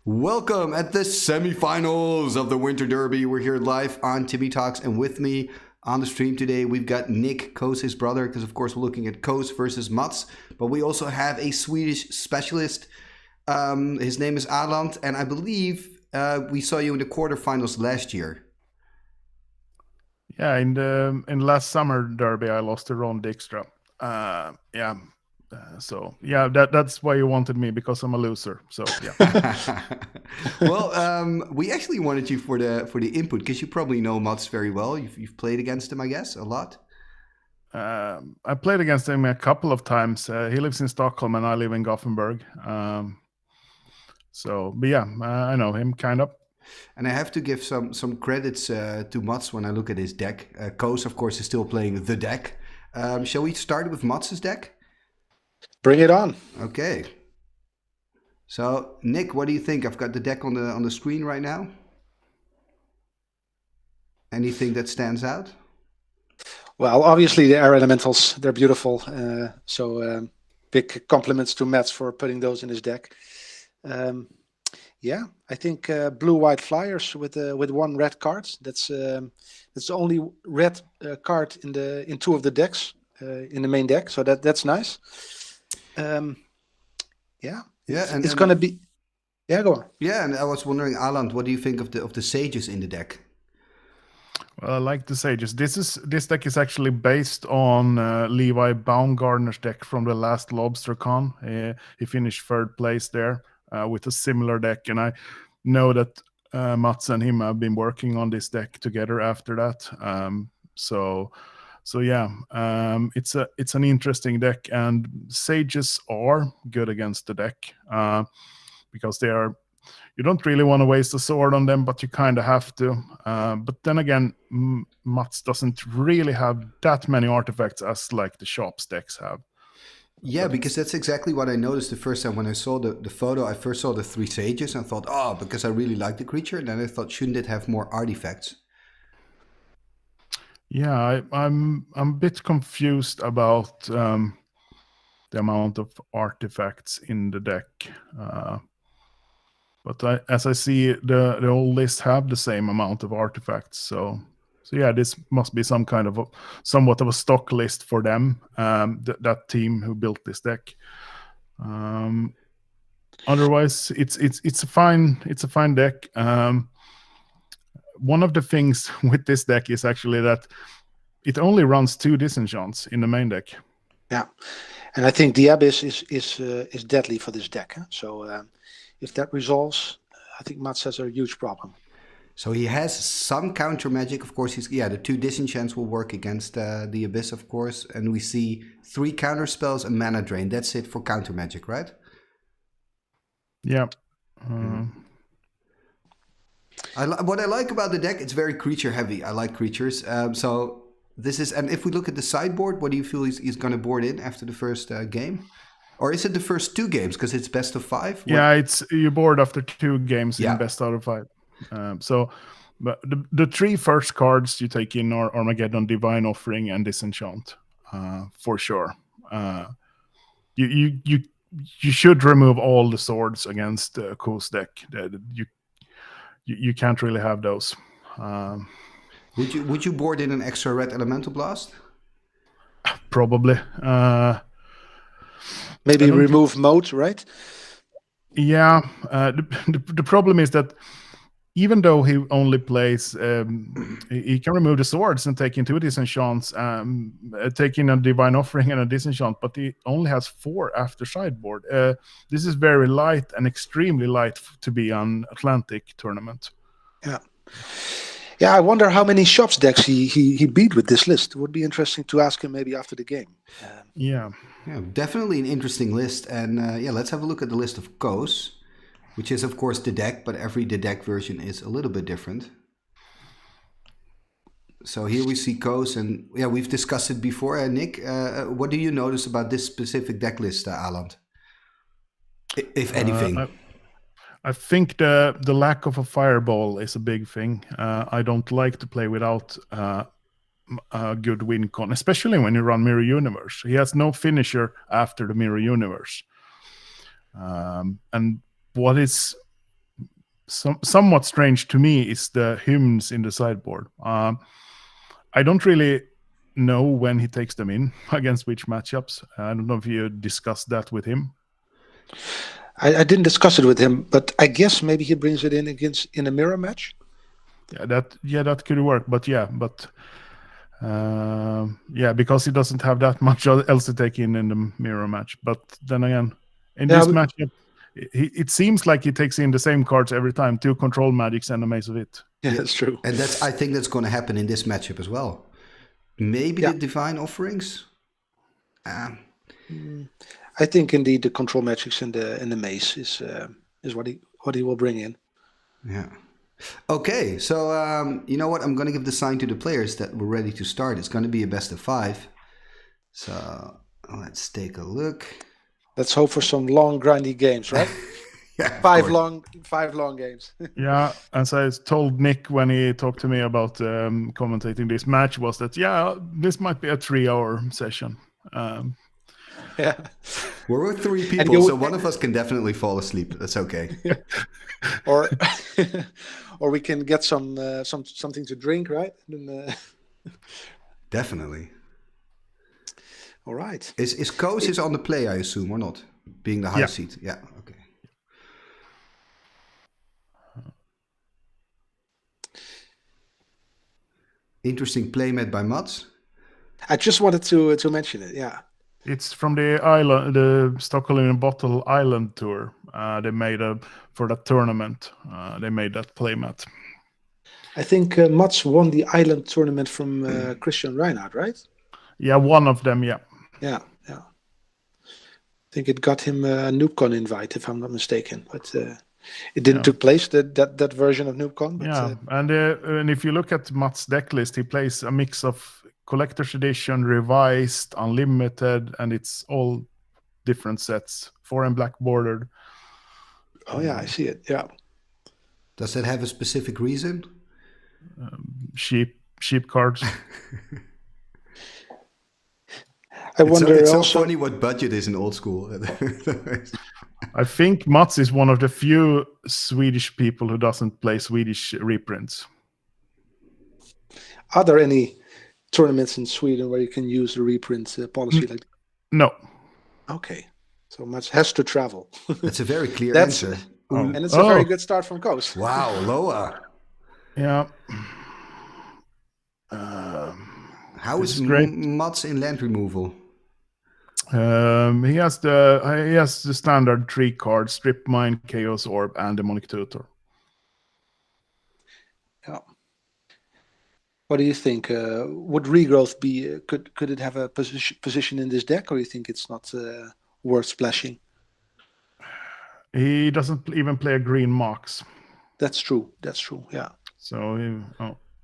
Welcome at the semifinals of the Winter Derby. We're here live on Timmy Talks, and with me on the stream today we've got Nick, Koos, his brother, because of course we're looking at Koos versus Mats. But we also have a Swedish specialist. His name is Åland, and I believe we saw you in the quarterfinals last year. Yeah, in last summer derby, I lost to Ron Dijkstra. That's why you wanted me, because I'm a loser. So yeah. Well, we actually wanted you for the input because you probably know Mats very well. You've played against him, I guess, a lot. I played against him a couple of times. He lives in Stockholm and I live in Gothenburg. I know him kind of. And I have to give some credits to Mats when I look at his deck. Koos, of course, is still playing the deck. Shall we start with Mats's deck? Bring it on. Okay. So, Nick, what do you think? I've got the deck on the screen right now. Anything that stands out? Well, obviously the air elementals, they're beautiful. Big compliments to Mats for putting those in his deck. I think blue-white flyers with one red card. That's the only red card in two of the decks in the main deck. So that's nice. It's going to be. Yeah, go on. Yeah, and I was wondering, Åland, what do you think of the Sages in the deck? Well, I like the Sages. This deck is actually based on Levi Baumgartner's deck from the last LobsterCon. He finished third place there with a similar deck, and I know that Mats and him have been working on this deck together after that. It's an interesting deck, and Sages are good against the deck because you don't really want to waste a sword on them, but you kind of have to. But then again, Mats doesn't really have that many artifacts as like the shops decks have. Yeah, because that's exactly what I noticed the first time when I saw the photo. I first saw the 3 Sages and thought, oh, because I really like the creature. And then I thought, shouldn't it have more artifacts? Yeah, I'm a bit confused about the amount of artifacts in the deck. But as I see, the old list have the same amount of artifacts. So yeah, this must be somewhat of a stock list for them. That team who built this deck. Otherwise, it's a fine deck. One of the things with this deck is actually that it only runs 2 disenchants in the main deck. Yeah, and I think the Abyss is deadly for this deck. Huh? So if that resolves, I think Mats has a huge problem. So he has some counter magic, of course. The 2 disenchants will work against the Abyss, of course, and we see 3 counter spells and mana drain. That's it for counter magic, right? Yeah. What I like about the deck, it's very creature heavy. I like creatures. So this is, and if we look at the sideboard, what do you feel he's going to board in after the first game? Or is it the first 2 games because it's best of 5? Yeah, you board after 2 games in best out of 5. But the 3 first cards you take in are Armageddon, Divine Offering, and Disenchant, for sure. You should remove all the swords against Koos deck. You can't really have those. Would you board in an extra red Elemental Blast? Probably. Maybe remove mode, right? Yeah. The problem is that even though he only plays, he can remove the swords and take in 2 disenchants, take in a Divine Offering and a disenchant, but he only has 4 after sideboard. This is very light and extremely light to be an Atlantic tournament. Yeah, I wonder how many shops decks he beat with this list. It would be interesting to ask him maybe after the game. Yeah, definitely an interesting list. And let's have a look at the list of Koos, which is, of course, the deck, but the deck version is a little bit different. So here we see Koos, and we've discussed it before. Nick, what do you notice about this specific deck list, Åland? If anything. I think the lack of a fireball is a big thing. I don't like to play without a good win con, especially when you run Mirror Universe. He has no finisher after the Mirror Universe. And what is somewhat strange to me is the hymns in the sideboard. I don't really know when he takes them in against which matchups. I don't know if you discussed that with him. I didn't discuss it with him, but I guess maybe he brings it in in a mirror match. That could work. But because he doesn't have that much else to take in the mirror match. But then again, in this matchup, it seems like he takes in the same cards every time: 2 control magics and a Maze of It. Yeah, that's true. And I think that's going to happen in this matchup as well. Maybe the Divine Offerings. I think indeed the control magics and the maze is what he will bring in. Yeah. Okay, so you know what? I'm going to give the sign to the players that we're ready to start. It's going to be a best of 5. So let's take a look. Let's hope for some long, grindy games, right? Yeah, 5 long games. Yeah, as I told Nick when he talked to me about commentating this match, was that this might be a 3-hour session. Yeah, we're with 3 people, so one of us can definitely fall asleep. That's okay. or we can get something to drink, right? And, definitely. All right. Is Koos is on the play, I assume, or not? Being the high seat. Yeah. Okay. Interesting playmat by Mats. I just wanted to mention it. Yeah. It's from the island, the Stockholm in a Bottle Island tour. They made for that tournament. They made that playmat. I think Mats won the island tournament from Christian Reinhardt, right? Yeah, one of them. Yeah. Yeah. I think it got him a NoobCon invite, if I'm not mistaken, but it didn't took place. That version of NoobCon. But, and if you look at Mats' deck list, he plays a mix of Collector's Edition, Revised, Unlimited, and it's all different sets, 4 and black bordered. Oh yeah, I see it. Yeah. Does that have a specific reason? Cheap cards. I wonder. It's so also funny what budget is in old school. I think Mats is one of the few Swedish people who doesn't play Swedish reprints. Are there any tournaments in Sweden where you can use the reprint policy like that? No. Okay. So Mats has to travel. That's a very clear answer. And it's a very good start from Koos. Wow, Loa. Yeah. How is Mats in land removal? He has the standard 3 cards: Strip Mine, Chaos Orb, and Demonic Tutor. Yeah. What do you think? Would regrowth be? Could it have a position in this deck, or you think it's not worth splashing? He doesn't even play a green Mox. That's true. Yeah. So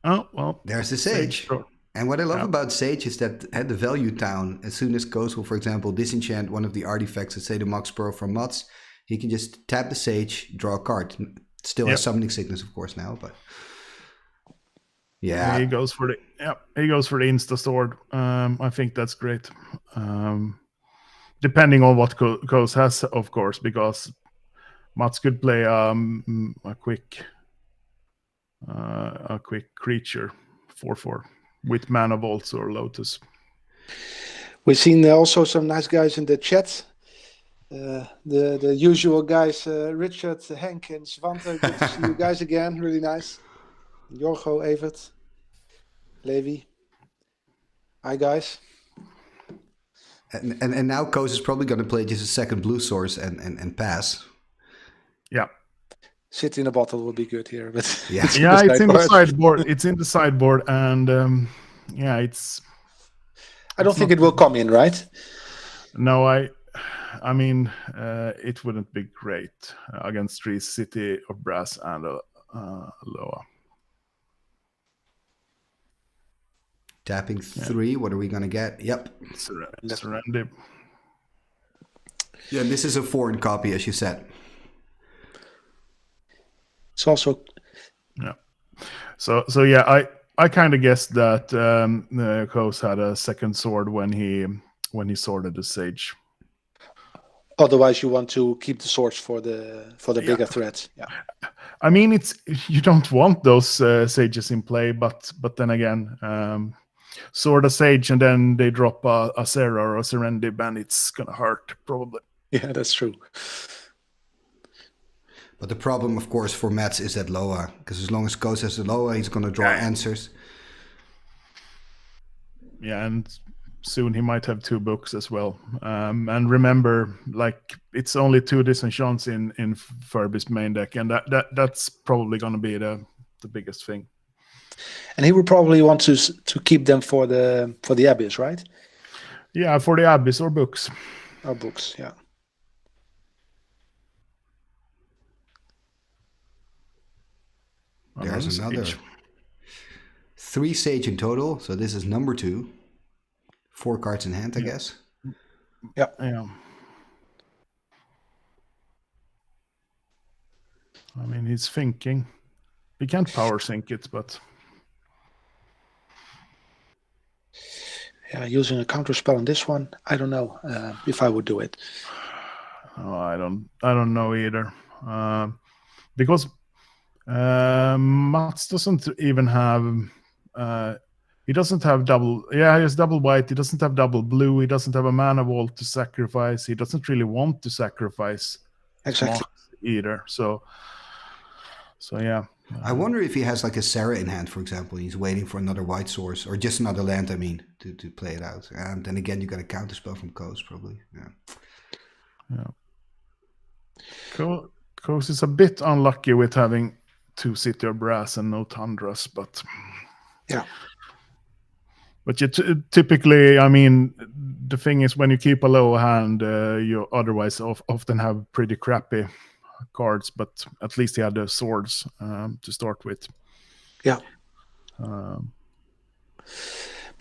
well. There's the Sage. And what I love about Sage is that at the value town, as soon as Koos will, for example, disenchant one of the artifacts, let's say the Mox Pearl from Mats, he can just tap the Sage, draw a card. Still has Summoning Sickness, of course, now, but yeah. He goes for the Insta Sword. I think that's great. Depending on what Koos has, of course, because Mats could play a quick creature 4/4 with Mana Volts or Lotus. We've seen also some nice guys in the chat. The usual guys, Richard, Henk, and Svante. Good to see you guys again. Really nice. Jorgo, Evert, Levi. Hi, guys. And now Koos is probably going to play just a second blue source and pass. Yeah. Sit in a bottle would be good here, but yeah, it's in the sideboard. It's in the sideboard, and it's. I don't think it will come in, right? No, I mean, it wouldn't be great against 3 City of Brass and Loa. Tapping 3. What are we gonna get? Yep. Surrender. Yeah, this is a foreign copy, as you said. It's also. Yeah. So yeah, I kind of guessed that Koos had a second sword when he sorted the Sage. Otherwise, you want to keep the swords for the bigger threats. Yeah. I mean, you don't want those sages in play, but then again, sword a sage and then they drop a Serra or a Serendib, and it's gonna hurt probably. Yeah, that's true. But the problem, of course, for Mats is that Loa, because as long as Koos has the Loa, he's going to draw answers. Yeah, and soon he might have 2 books as well. And remember, like, it's only 2 disenchants in Ferby's main deck, and that's probably going to be the biggest thing. And he would probably want to keep them for the Abyss, right? Yeah, for the Abyss or books. Or books, yeah. There's another. 3 sage in total, so this is number 2. 4 cards in hand, I guess. Yeah. Yeah. I mean, he's thinking. He can't power sync it, but yeah, using a counter spell on this one, I don't know if I would do it. oh, I don't know either, because Mats doesn't even have. He doesn't have double. Yeah, he has double white. He doesn't have double blue. He doesn't have a mana vault to sacrifice. He doesn't really want to sacrifice Exactly either. So yeah. I wonder if he has like a Serra in hand, for example. He's waiting for another white source, or just another land, I mean, to play it out. And then again, you got a counter spell from Koos, probably. Yeah. Koos is a bit unlucky with having 2 City of Brass and no Tundras, but yeah. But you typically, I mean, the thing is when you keep a low hand, you otherwise often have pretty crappy cards, but at least he had the swords to start with. Yeah. But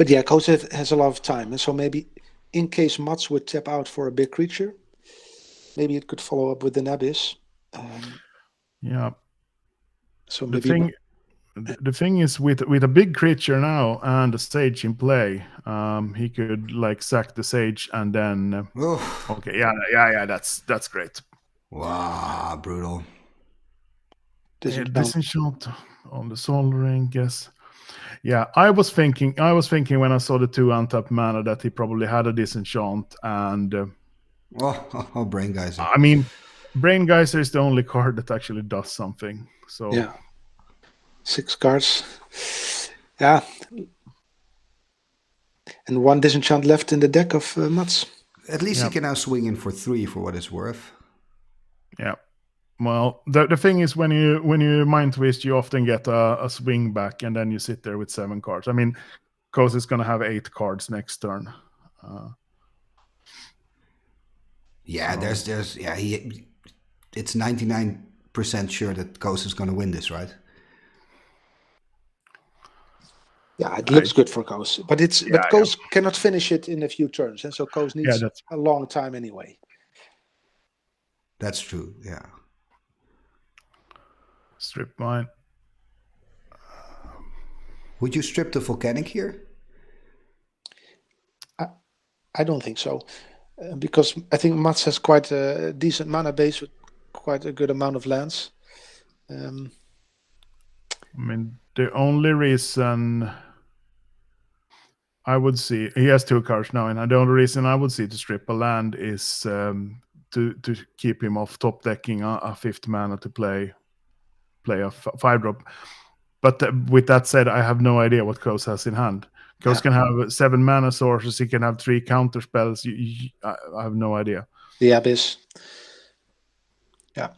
yeah, Koos has a lot of time, and so maybe in case Mats would tap out for a big creature, maybe it could follow up with an Abyss. Yeah. So maybe the thing is with a big creature now and a sage in play, he could like sack the sage and then okay, yeah, that's great. Wow, brutal. Disenchant on the Soul Ring, yes. Yeah, I was thinking when I saw the 2 untapped mana that he probably had a disenchant and Brain Geyser. I mean, Brain Geyser is the only card that actually does something. So yeah. 6 cards. Yeah. And 1 disenchant left in the deck of Mats. At least he can now swing in for 3 for what it's worth. Yeah. Well, the thing is when you mind twist, you often get a swing back, and then you sit there with 7 cards. I mean, Koos is going to have 8 cards next turn. It's 99% sure that Koos is going to win this, right? Yeah, it looks good for Koos, but Koos cannot finish it in a few turns, and so Koos needs a long time anyway. That's true. Yeah. Strip mine. Would you strip the volcanic here? I don't think so, because I think Mats has quite a decent mana base with quite a good amount of lands. I mean, the only reason I would see he has 2 cards now, and the only reason I would see to strip a land is to keep him off top decking a 5th mana to play a 5-drop. But with that said, I have no idea what Koos has in hand. Koos can have 7 mana sources. He can have 3 counter spells. I have no idea. The Abyss. Yeah.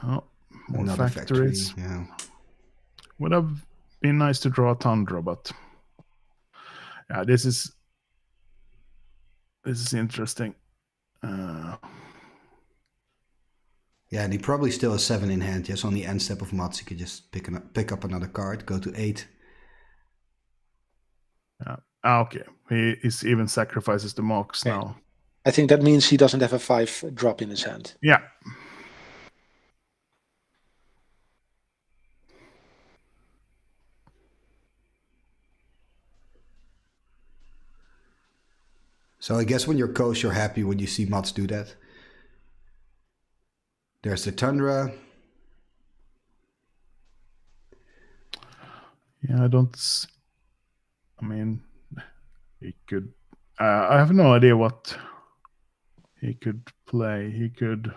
Oh, more Another factories. factory, yeah. Would have been nice to draw a Tundra, but yeah, this is interesting. Yeah, and he probably still has 7 in hand. Just on the end step of Mats, he could just pick up another card, go to 8. Yeah. Okay. He even sacrifices the Mox now. I think that means he doesn't have a 5-drop in his hand. Yeah. So I guess when you're Koos, you're happy when you see Mats do that. There's the Tundra. Yeah, I mean, he could. I have no idea what he could play. He could.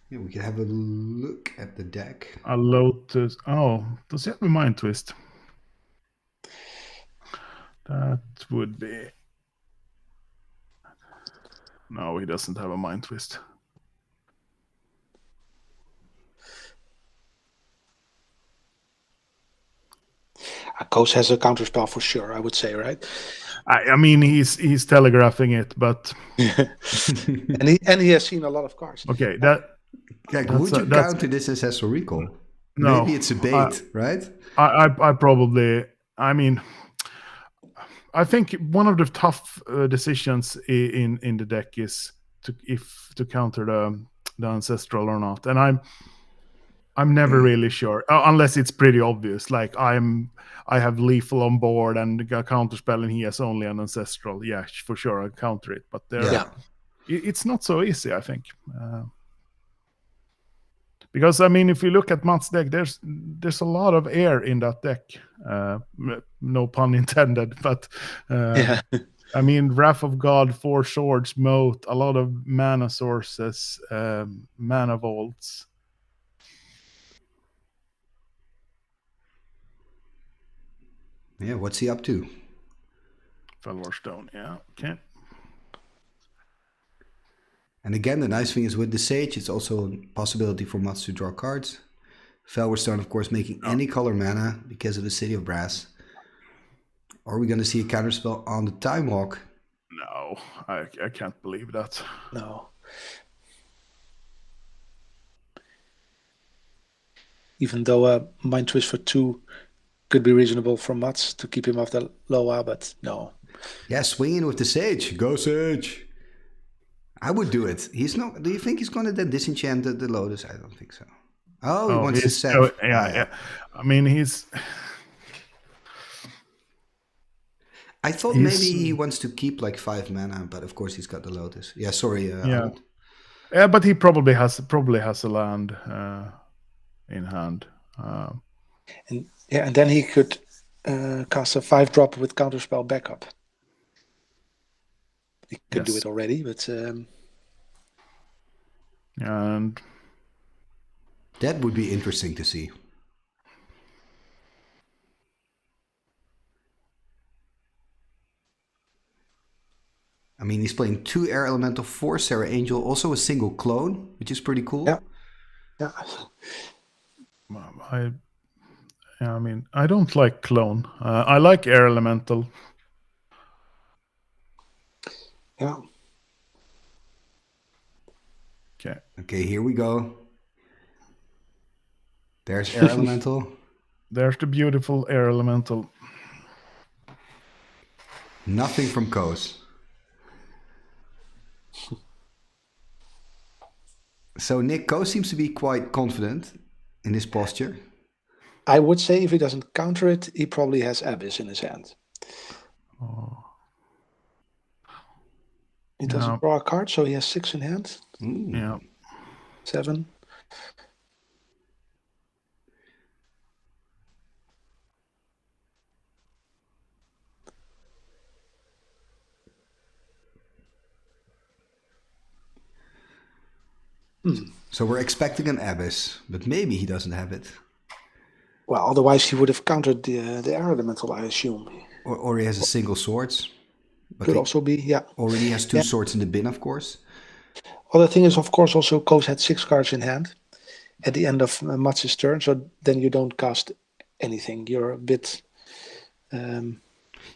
Yeah, we can have a look at the deck. A Lotus. Oh, does he have a Mind Twist? That would be. No, he doesn't have a Mind Twist. Koos has a counterspell for sure, I would say, right? I mean, he's telegraphing it, but and he has seen a lot of cards. okay, that. Yeah, would you counter this as Ancestral Recall? No, Maybe it's a bait, right? I probably. I mean, I think one of the tough decisions in the deck is to counter the Ancestral or not, and I'm never really sure unless it's pretty obvious. Like I have Lethal on board and a counterspell, and he has only an Ancestral. Yeah, for sure, I'll counter it. But it's not so easy, I think. Because I mean, if you look at Mats' deck, there's a lot of air in that deck. No pun intended, but I mean, Wrath of God, 4 Swords, Moat, a lot of mana sources, mana vaults. Yeah, what's he up to? Felwar Stone, yeah, okay. And again, the nice thing is with the Sage, it's also a possibility for Mats to draw cards. Felwar Stone, of course, making any color mana because of the City of Brass. Are we going to see a counterspell on the Time Walk? No, I can't believe that. No. Even though a Mind Twist for 2 could be reasonable for Mats to keep him off the Loa, but no. Yeah, swinging with the Sage. Go Sage! I would do it. He's not. Do you think he's going to then disenchant the Lotus? I don't think so. Oh, he wants to set. Yeah. I mean, I thought maybe he wants to keep like 5 mana, but of course he's got the Lotus. Yeah, sorry. Yeah, but he probably has a land in hand. And then he could cast a 5-drop with counterspell backup. He could do it already, but and that would be interesting to see. I mean, he's playing 2 Air Elemental, 4 Serra Angel, also a single clone, which is pretty cool. Yeah. I mean, I don't like clone. I like Air Elemental. Yeah. Okay, here we go. There's Air Elemental. There's the beautiful Air Elemental. Nothing from Koos. So Nick, Koos seems to be quite confident in his posture. I would say if he doesn't counter it, he probably has Abyss in his hand. Oh. He doesn't draw a card, so he has 6 in hand. Yeah. 7. So we're expecting an Abyss, but maybe he doesn't have it. Well, otherwise he would have countered the Air Elemental, I assume. Or he has a single swords. But Could also be, yeah. Already has 2 swords in the bin, of course. Well, the thing is, of course, also Koos had 6 cards in hand at the end of Mats' turn, so then you don't cast anything. You're a bit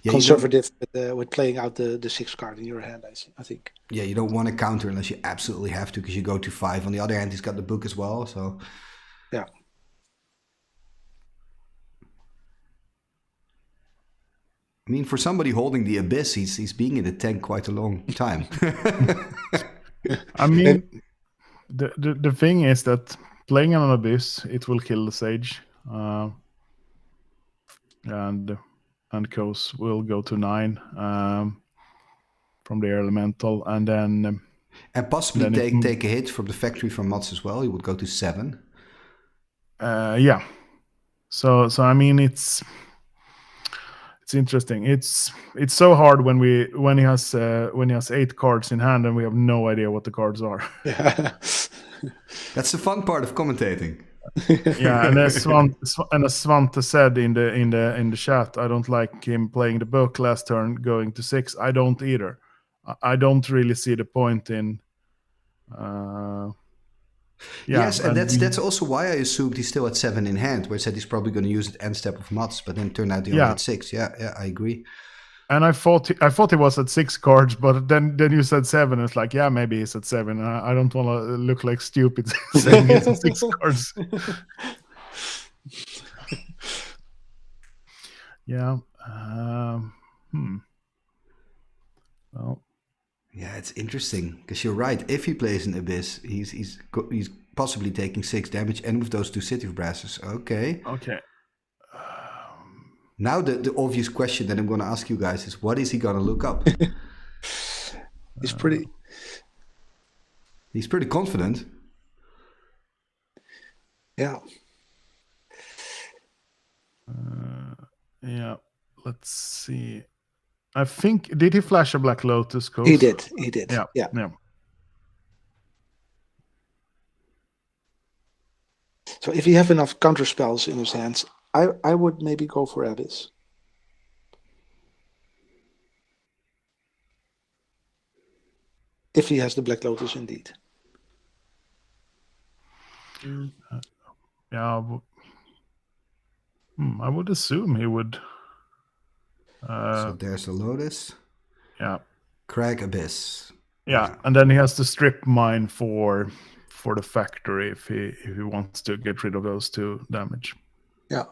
conservative with playing out the 6th card in your hand, I think. Yeah, you don't want to counter unless you absolutely have to, because you go to 5. On the other hand, he's got the book as well, so... Yeah. I mean, for somebody holding the Abyss, he's being in the tank quite a long time. I mean, the thing is that playing on an Abyss, it will kill the Sage. And and Koos will go to 9 from the elemental, and then And possibly then take a hit from the factory from Mats as well. He would go to 7. yeah. So I mean, it's interesting. It's so hard when he has 8 cards in hand and we have no idea what the cards are. Yeah. That's the fun part of commentating. Yeah, and as Svante said in the chat, I don't like him playing the book last turn going to 6. I don't either. I don't really see the point in. Yes, and that's also why I assumed he's still at 7 in hand, where I said he's probably going to use it end step of Mats, but then turned out he only had 6. Yeah, I agree. And I thought he was at 6 cards, but then you said 7. It's like, yeah, maybe he's at 7. I don't want to look like stupid saying he's at 6 cards. Yeah. Well. Yeah, it's interesting because you're right. If he plays an Abyss, he's possibly taking 6 damage, and with those 2 City of Brasses. Okay. Now the obvious question that I'm going to ask you guys is, what is he going to look up? He's pretty confident. Yeah. Yeah. Let's see. I think, did he flash a Black Lotus, Koos? He did. Yeah. So if he have enough counter spells in his hands, I would maybe go for Abyss. If he has the Black Lotus indeed. Yeah. I would assume he would. So there's a Lotus. Yeah. Crag Abyss. Yeah, and then he has to strip mine for the factory if he wants to get rid of those 2 damage. Yeah.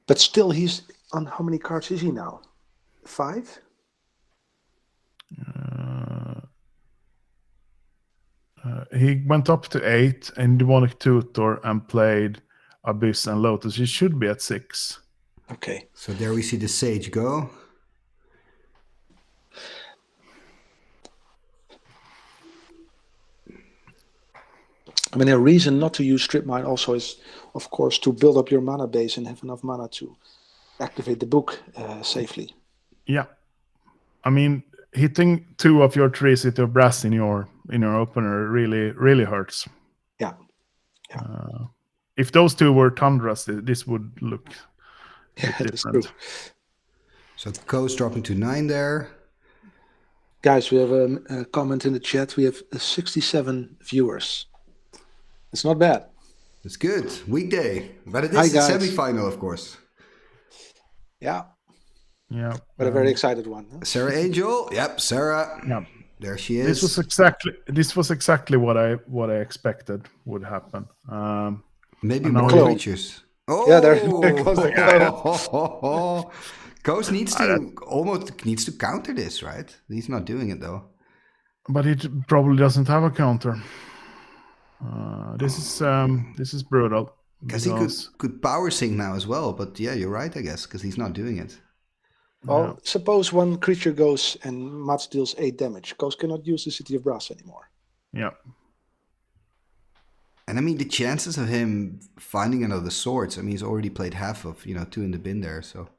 But still, he's on how many cards is he now? 5? He went up to 8 and Demonic Tutor and played Abyss and Lotus. He should be at 6. Okay. So there we see the Sage go. I mean, a reason not to use Strip Mine also is, of course, to build up your mana base and have enough mana to activate the book safely. Yeah. I mean, hitting 2 of your 3 City of Brass in your opener really hurts. Yeah. If those 2 were Tundras, this would look different. So Koos dropping to 9 there. Guys, we have a comment in the chat. We have 67 viewers. It's not bad. It's good. Weekday. But it is the semi-final, of course. Yeah. Yeah. But a very excited one. Huh? Sarah Angel. Yep, Sarah. Yeah. There she is. This was exactly what I expected would happen. Maybe more creatures. Oh, yeah, there goes the clone. Koos needs to counter this, right? He's not doing it though. But it probably doesn't have a counter. This is brutal. Because he could power sync now as well, but yeah, you're right, I guess, because he's not doing it. Well, suppose one creature goes and Mats deals 8 damage. Koos cannot use the City of Brass anymore. Yeah. And I mean, the chances of him finding another Swords, I mean, he's already played half of, 2 in the bin there, so.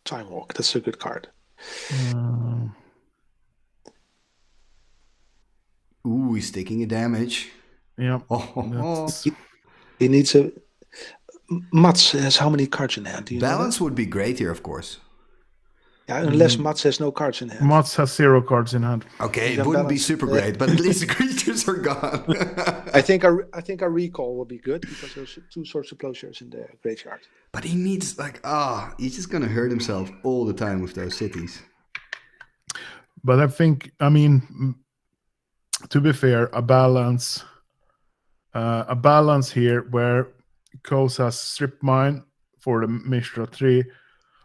Time Walk, that's a good card. Ooh, he's taking a damage. Yeah. He needs a... Mats has how many cards in hand? Balance would be great here, of course. Yeah, unless Mats has no cards in hand. Mats has 0 cards in hand. Okay, it wouldn't be super great, but at least the creatures are gone. I think a recall will be good because there's 2 Swords of Plowshares in the graveyard. But he needs he's just gonna hurt himself all the time with those cities. But I mean, to be fair, a balance here where Koos has Strip Mine for the Mishra 3.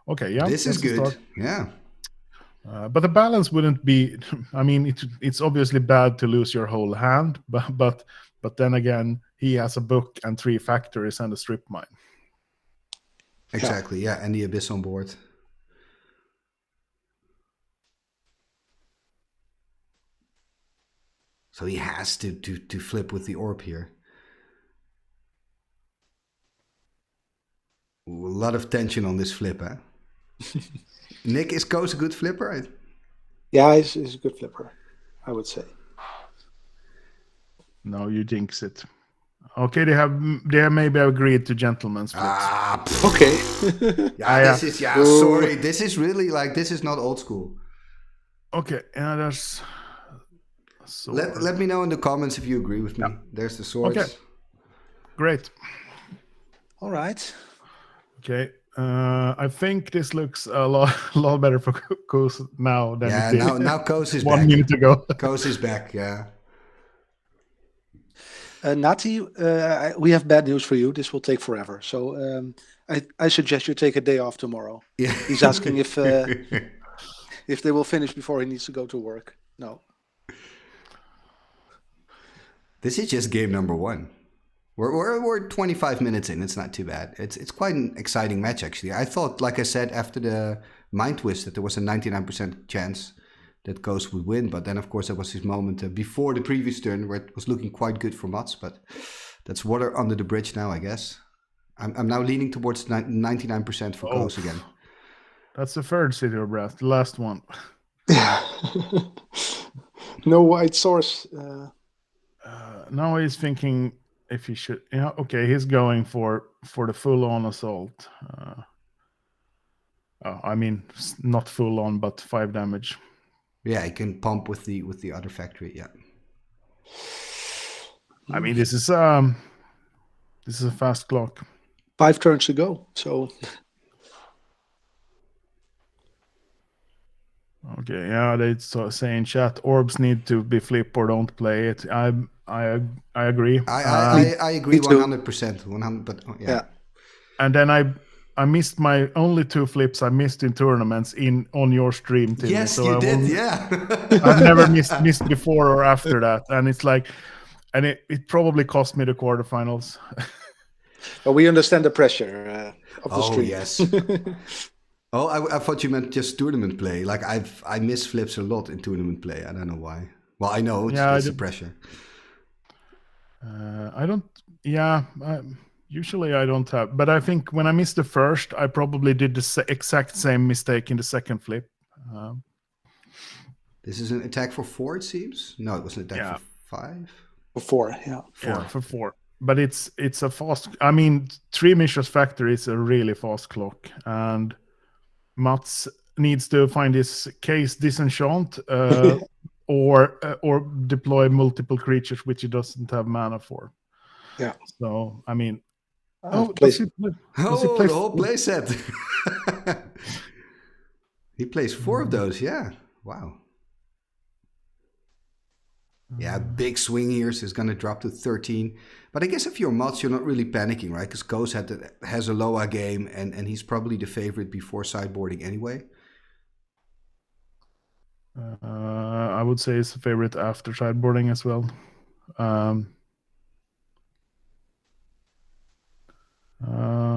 Okay, yeah. This is good. Yeah. But the balance wouldn't be. I mean, it's obviously bad to lose your whole hand, but then again, he has a book and 3 factories and a strip mine. Exactly, yeah, and the Abyss on board. So he has to flip with the orb here. Ooh, a lot of tension on this flip, huh? Nick, is Koos a good flipper? Yeah, he's a good flipper, I would say. No, you jinx it. Okay, they have maybe agreed to gentlemen's flips. Okay. This is sorry. This is really this is not old school. Okay, yeah, there's. Let me know in the comments if you agree with me. Yeah. There's the swords. Okay. Great. All right. Okay. I think this looks a lot better for Koos now than it did. now Koos is 1 back. minute ago. Koos is back, yeah. Nati, we have bad news for you. This will take forever. So I suggest you take a day off tomorrow. Yeah. He's asking if they will finish before he needs to go to work. No. This is just game number 1. We're 25 minutes in. It's not too bad. It's quite an exciting match, actually. I thought, like I said, after the Mind Twist, that there was a 99% chance that Koos would win. But then, of course, there was his moment before the previous turn where it was looking quite good for Mats. But that's water under the bridge now, I guess. I'm now leaning towards 99% for Koos again. That's the third City of Brass, the last one. Yeah. No white source. Now he's thinking if he should. Yeah, okay, he's going for the full-on assault. I mean, not full-on, but 5 damage. Yeah, he can pump with the other factory. Yeah. I mean, this is a fast clock. 5 turns to go. So. Okay, yeah, they say in chat, orbs need to be flip or don't play it. I agree. I agree 100%. 100, but yeah. And then I missed my only 2 flips I missed in tournaments on your stream, Timmy. Yes, so you did. Yeah. I've never missed before or after that, and it's like, and it probably cost me the quarterfinals. Well, we understand the pressure of the stream. Yes. Oh, I thought you meant just tournament play. Like I miss flips a lot in tournament play. I don't know why. Well, I know it's the pressure. I don't. Yeah, usually I don't have. But I think when I missed the first, I probably did the exact same mistake in the second flip. This is an attack for 4, it seems. No, it was an attack for 5. For 4, yeah. 4. Yeah, for 4. But it's a fast. I mean, 3 Mishra's Factory is a really fast clock, and Mats needs to find his case disenchant or deploy multiple creatures which he doesn't have mana for. Yeah. So I mean, the whole play set. He plays 4 of those. Yeah. Wow. Yeah, big swing here. So it's going to drop to 13. But I guess if you're Mats, you're not really panicking, right? Because Koos has a Loa game, and he's probably the favorite before sideboarding anyway. I would say he's a favorite after sideboarding as well.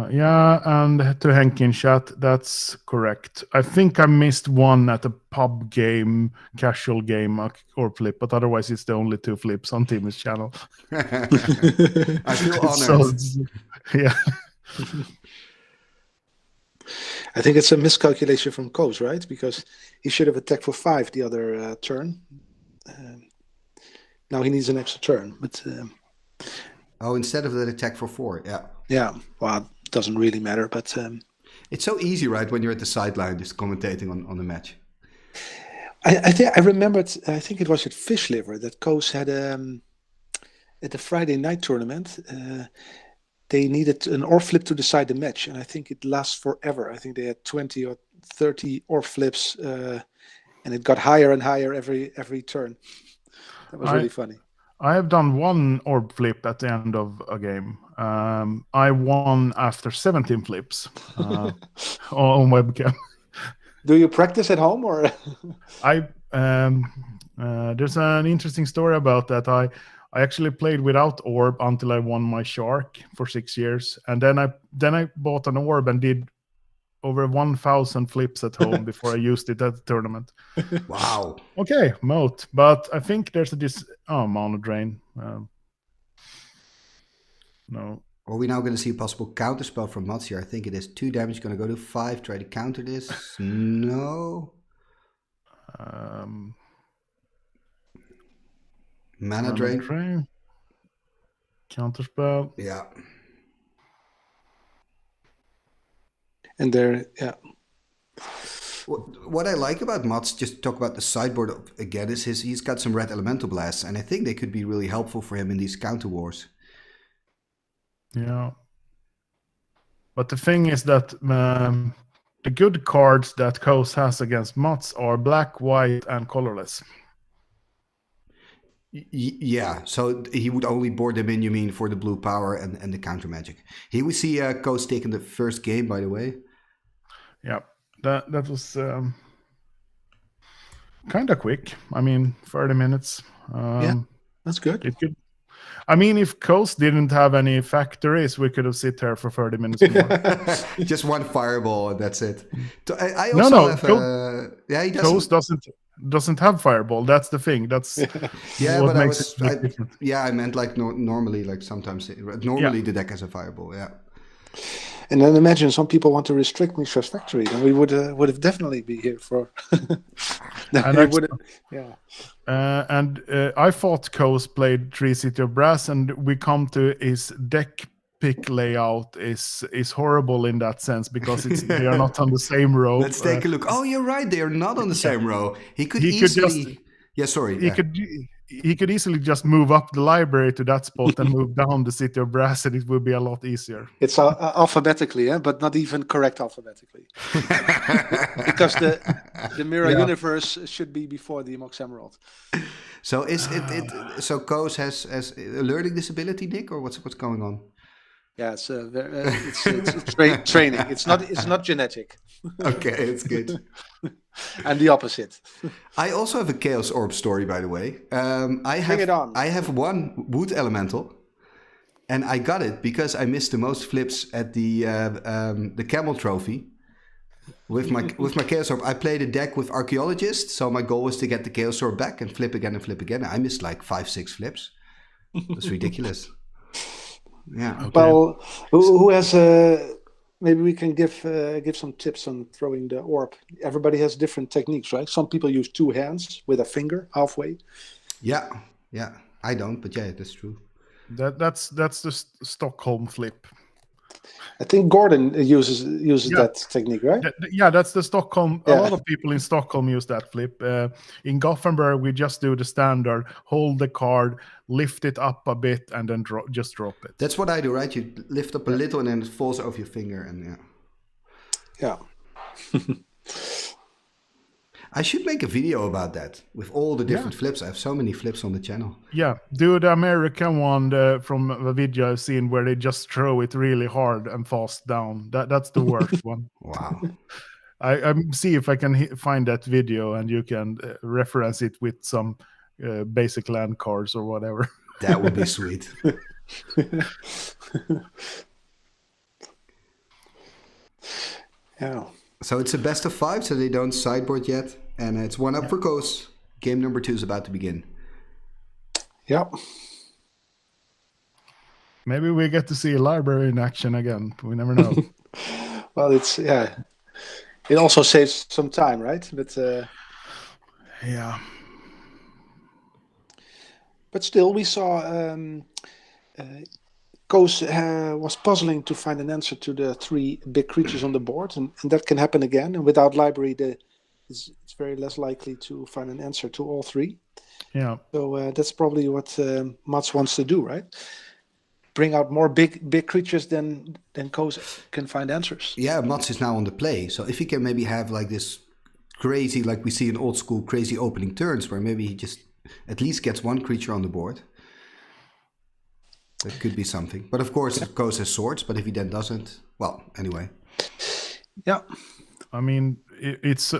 Yeah, and to Henk in chat, that's correct. I think I missed one at a pub game, casual game or flip, but otherwise it's the only 2 flips on Timmy's channel. I feel honored. Yeah. I think it's a miscalculation from Koos, right? Because he should have attacked for 5 the other turn. Now he needs an extra turn, but... instead of that attack for 4, yeah. Yeah, well, it doesn't really matter, but... It's so easy, right, when you're at the sideline just commentating on the match. I remembered, I think it was at Fish Liver, that Koos had, at the Friday night tournament, they needed an orb flip to decide the match, and I think it lasts forever. I think they had 20 or 30 orb flips, and it got higher and higher every turn. That was really funny. I have done 1 orb flip at the end of a game. I won after 17 flips on webcam. Do you practice at home or? There's an interesting story about that. I actually played without orb until I won my shark for 6 years, and then I bought an orb and did over 1,000 flips at home before I used it at the tournament. Wow. Okay, moat, but I think there's mono drain. No. Are we now going to see a possible counter spell from Mats here? I think it is 2 damage, going to go to 5. Try to counter this. No. Mana drain. Counter spell. Yeah. And there, yeah. What I like about Mats, just to talk about the sideboard again, is he's got some red elemental blasts, and I think they could be really helpful for him in these counter wars. Yeah. But the thing is that the good cards that Koos has against Mats are black, white, and colorless. Yeah, so he would only board them in, you mean, for the blue power and the counter magic. Here we see Koos taking the first game, by the way. Yeah, that was kind of quick. I mean, 30 minutes. Yeah, that's good. It could. I mean, if Koos didn't have any factories, we could have sit here for 30 minutes more. Just one fireball and that's it. I also have he Koos doesn't have fireball. That's the thing. That's what makes it different. Yeah, I meant like normally, like sometimes the deck has a fireball. Yeah. And then imagine some people want to restrict Mishra's factory, then we would have definitely be here for. And I thought Koos played 3 City of Brass, and we come to his deck pick layout is horrible in that sense because they are not on the same row. Let's take a look. Oh, you're right. They are not on the same row. He could easily just move up the library to that spot and move down the City of Brass, and it would be a lot easier. It's alphabetically, but not even correct alphabetically. Because the Mirror Universe should be before the Mox Emerald. So so Koos has a learning disability, Nick, or what's going on? Yeah, it's training. It's not genetic. Okay, it's good. And the opposite. I also have a Chaos Orb story, by the way. Bring it on. I have one Wood Elemental, and I got it because I missed the most flips at the Camel Trophy. With my Chaos Orb, I played a deck with Archaeologist, so my goal was to get the Chaos Orb back and flip again and flip again. I missed like 5-6 flips. That's ridiculous. Yeah. Okay. Well, who has maybe we can give some tips on throwing the orb. Everybody has different techniques, right? Some people use 2 hands with a finger halfway. Yeah. I don't, but yeah, that's true. That's the Stockholm flip. I think Gordon uses that technique, right? Yeah, that's the Stockholm. Yeah. A lot of people in Stockholm use that flip. In Gothenburg, we just do the standard: hold the card, lift it up a bit, and then just drop it. That's what I do, right? You lift up a little, and then it falls off your finger, and yeah. I should make a video about that with all the different flips. I have so many flips on the channel. Yeah, do the American one from a video I've seen where they just throw it really hard and fast down. That's the worst one. Wow. I see if I can find that video and you can reference it with some basic land cards or whatever. That would be sweet. Yeah. So it's a best of 5, so they don't sideboard yet. And it's 1 up for Koos. Game number 2 is about to begin. Yep. Maybe we get to see a library in action again. We never know. Well, it also saves some time, right? But yeah. But still, we saw Koos was puzzling to find an answer to the 3 big creatures on the board, and that can happen again. And without library, it's very less likely to find an answer to all 3. Yeah. So that's probably what Mats wants to do, right? Bring out more big creatures than Koos can find answers. Yeah, Mats is now on the play, so if he can maybe have like this crazy, like we see in old school, crazy opening turns, where maybe he just at least gets 1 creature on the board. That could be something. But of course, Koos has swords, but if he then doesn't, well, anyway. Yeah. I mean, it's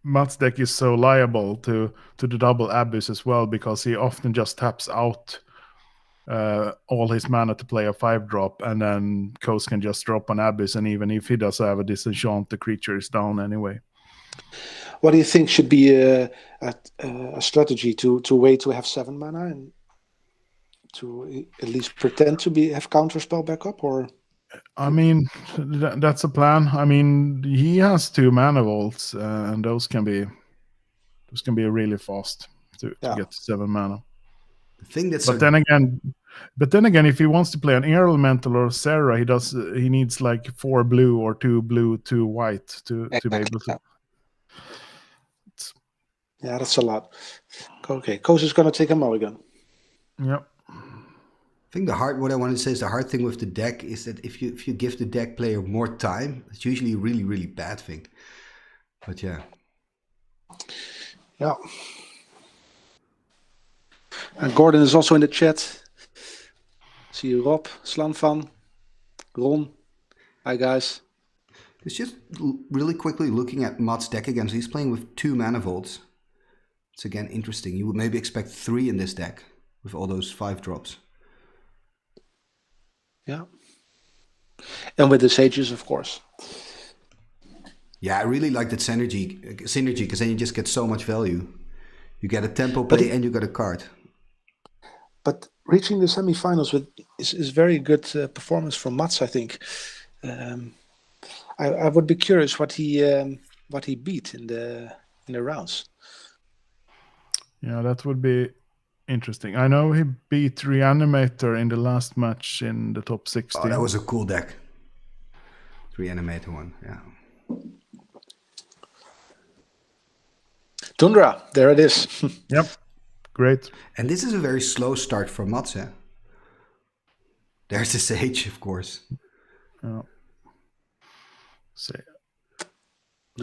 Mats' deck is so liable to the double Abyss as well, because he often just taps out all his mana to play a 5-drop, and then Koos can just drop an Abyss, and even if he does have a disenchant, the creature is down anyway. What do you think should be a strategy to wait to have 7 mana and to at least pretend to have counterspell backup, or? I mean, that's a plan. I mean, he has 2 mana vaults, and those can be really fast to get 7 mana. The thing that's But then again, if he wants to play an Elemental or Serra, he needs like 4 blue or 2 blue, 2 white to be able to. Yeah, that's a lot. Okay, Koos is going to take a mulligan. Yep. I think what I want to say is the hard thing with the deck is that if you give the deck player more time, it's usually a really, really bad thing. But yeah. Yeah. And Gordon is also in the chat. See you, Rob, Slanfan, Ron. Hi, guys. It's just really quickly looking at Mats' deck again. So he's playing with 2 mana vaults. It's again interesting. You would maybe expect 3 in this deck with all those 5-drops. Yeah. And with the Sages, of course. Yeah, I really like that synergy because then you just get so much value. You get a tempo play and you get a card. But reaching the semifinals is very good performance from Mats, I think. I would be curious what he beat in the rounds. Yeah, that would be interesting. I know he beat Reanimator in the last match in the top 60. Oh, that was a cool deck. Reanimator one, yeah. Tundra, there it is. Yep, great. And this is a very slow start for Mats. There's the Sage, of course. No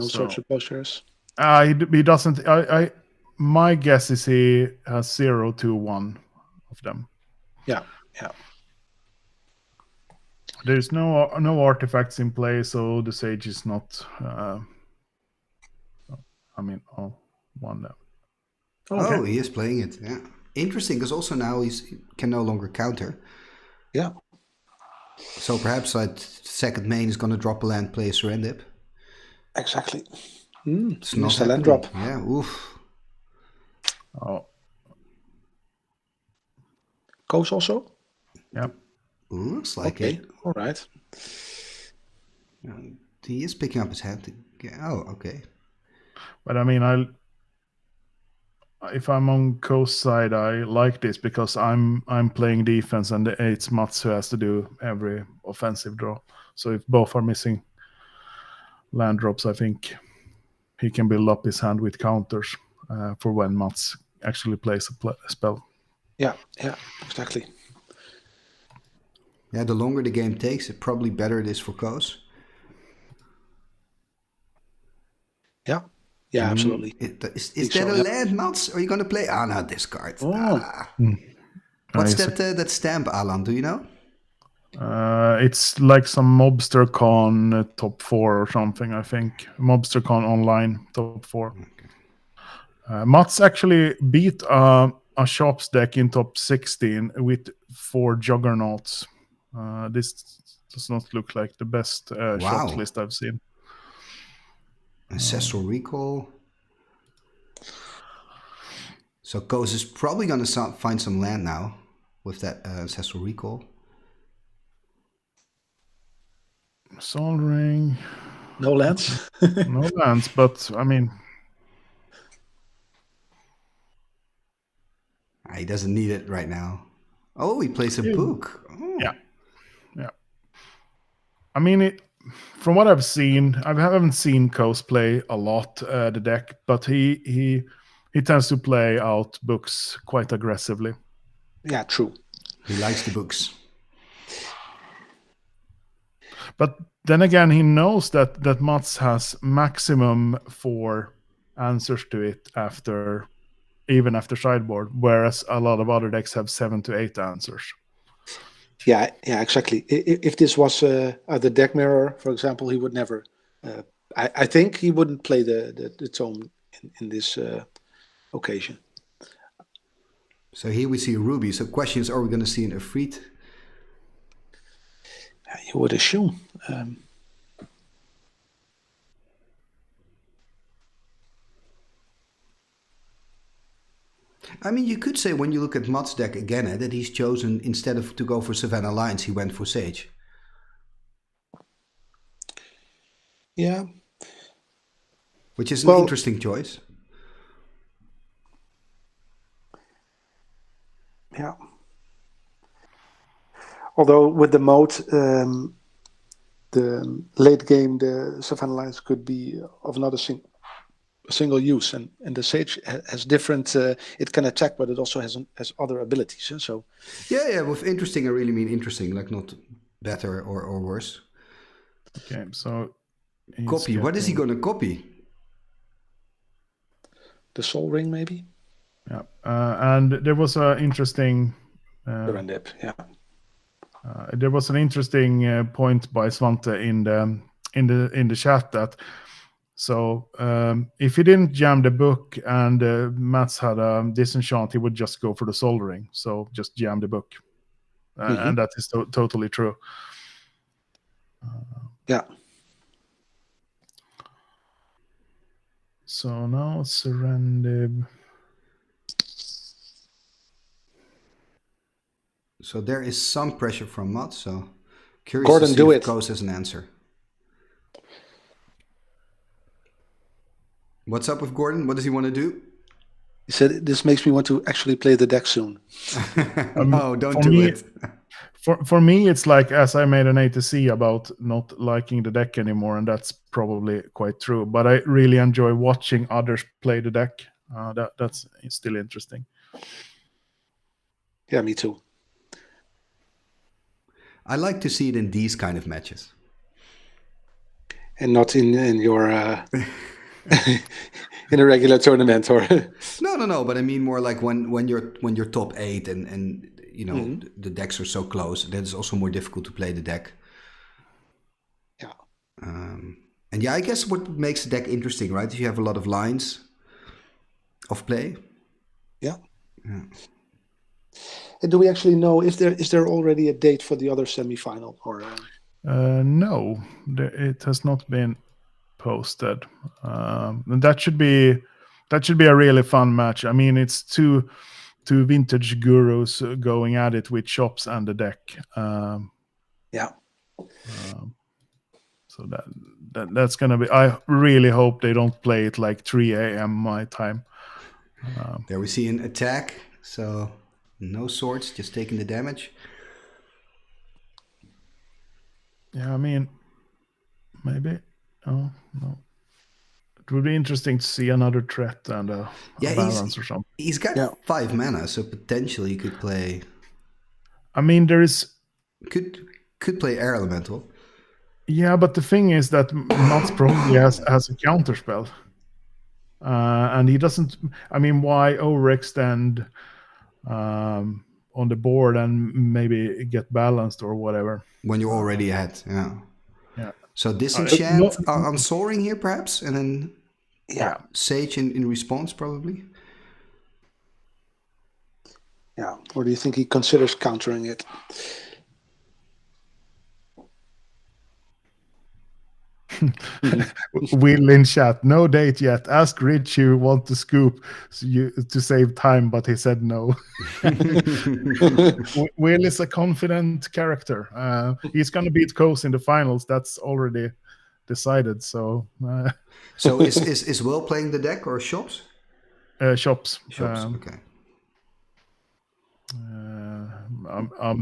search posters. He doesn't. My guess is he has 0, 2, 1 of them. Yeah. There's no artifacts in play, so the Sage is not. One now. Okay. Oh, he is playing it. Yeah, interesting. Because also now he can no longer counter. Yeah. So perhaps second main is going to drop a land, play a Serendip. Exactly. It's not a land drop. Yeah. Oof. Oh. Koos also? Yep. Looks like okay. it. All right. He is picking up his hand. Oh, okay. But I mean, if I'm on Koos' side, I like this because I'm playing defense, and it's Mats who has to do every offensive draw. So if both are missing land drops, I think he can build up his hand with counters for when Mats actually plays a spell. Yeah, exactly. Yeah, the longer the game takes, it probably better it is for Koos. Yeah, absolutely. Is that a land, Mats? Are you going to play? No, discard. Oh. What's that stamp, Åland? Do you know? It's like some Mobster Con top 4 or something, I think. Mobster Con online top 4. Okay. Mats actually beat a Shops deck in top 16 with 4 Juggernauts. This does not look like the best Shops list I've seen. Ancestral Recall. So Koos is probably going to find some land now with that Ancestral Recall. Soul Ring. No lands. No lands, but I mean... He doesn't need it right now. Oh, he plays a book. Oh. Yeah. I mean, from what I've seen, I haven't seen Koos play a lot the deck, but he tends to play out books quite aggressively. Yeah, true. He likes the books. But then again, he knows that Mats has maximum 4 answers to it even after sideboard, whereas a lot of other decks have 7 to 8 answers. Yeah, exactly. If this was the deck mirror, for example, he would never I think he wouldn't play the tome in this occasion. So here we see Ruby. So questions, are we going to see an Efreet? You would assume. I mean, you could say when you look at Mats' deck again, that he's chosen, instead of to go for Savannah Lions, he went for Sage. Yeah. Which is an interesting choice. Yeah. Although with the mode, the late game, the Savannah Lions could be of not a single use, and the Sage has different. It can attack, but it also has other abilities. So. Yeah. With interesting, I really mean interesting, like not better or worse. Okay, so copy. What is he going to copy? The Soul Ring, maybe. Yeah, and there was an interesting. Serendip, yeah. There was an interesting point by Svante in the chat that. So if he didn't jam the book and Mats had a disenchant, he would just go for the Soul Ring. So just jam the book, and that is totally true. Yeah. So now Serendip. So there is some pressure from Mats. So curious Gordon, to see do if it. Koos has an answer. What's up with Gordon? What does he want to do? He said, "This makes me want to actually play the deck soon." No, don't do it. For me, it's like, as I made an A to C about not liking the deck anymore, and that's probably quite true. But I really enjoy watching others play the deck. That's still interesting. Yeah, me too. I like to see it in these kind of matches, and not in your in a regular tournament, or no. But I mean more like when you're top 8 and you know the decks are so close. Then it's also more difficult to play the deck. Yeah. And yeah, I guess what makes the deck interesting, right? If you have a lot of lines of play. Yeah. And do we actually know if is there already a date for the other semifinal, or? No, it has not been posted. And that should be a really fun match. I mean, it's two vintage gurus going at it with shops and the deck. Yeah. So that's gonna be. I really hope they don't play it like 3 a.m. my time. There we see an attack. So no swords, just taking the damage. Yeah, I mean, maybe. Oh no. It would be interesting to see another threat and a balance or something. He's got 5 mana, so potentially he could play. I mean, there is could play Air Elemental. Yeah, but the thing is that Mats probably has a counter spell, and he doesn't. I mean, why overextend on the board and maybe get balanced or whatever when you're already ahead? Yeah. So disenchant on soaring here, perhaps, and then Sage in response, probably. Yeah, or do you think he considers countering it? Will in chat, no date yet. Ask Rich you want to scoop to save time, but he said no. Will is a confident character. He's going to beat Koos in the finals. That's already decided. So, so is Will playing the deck or shops? Shops. Okay. A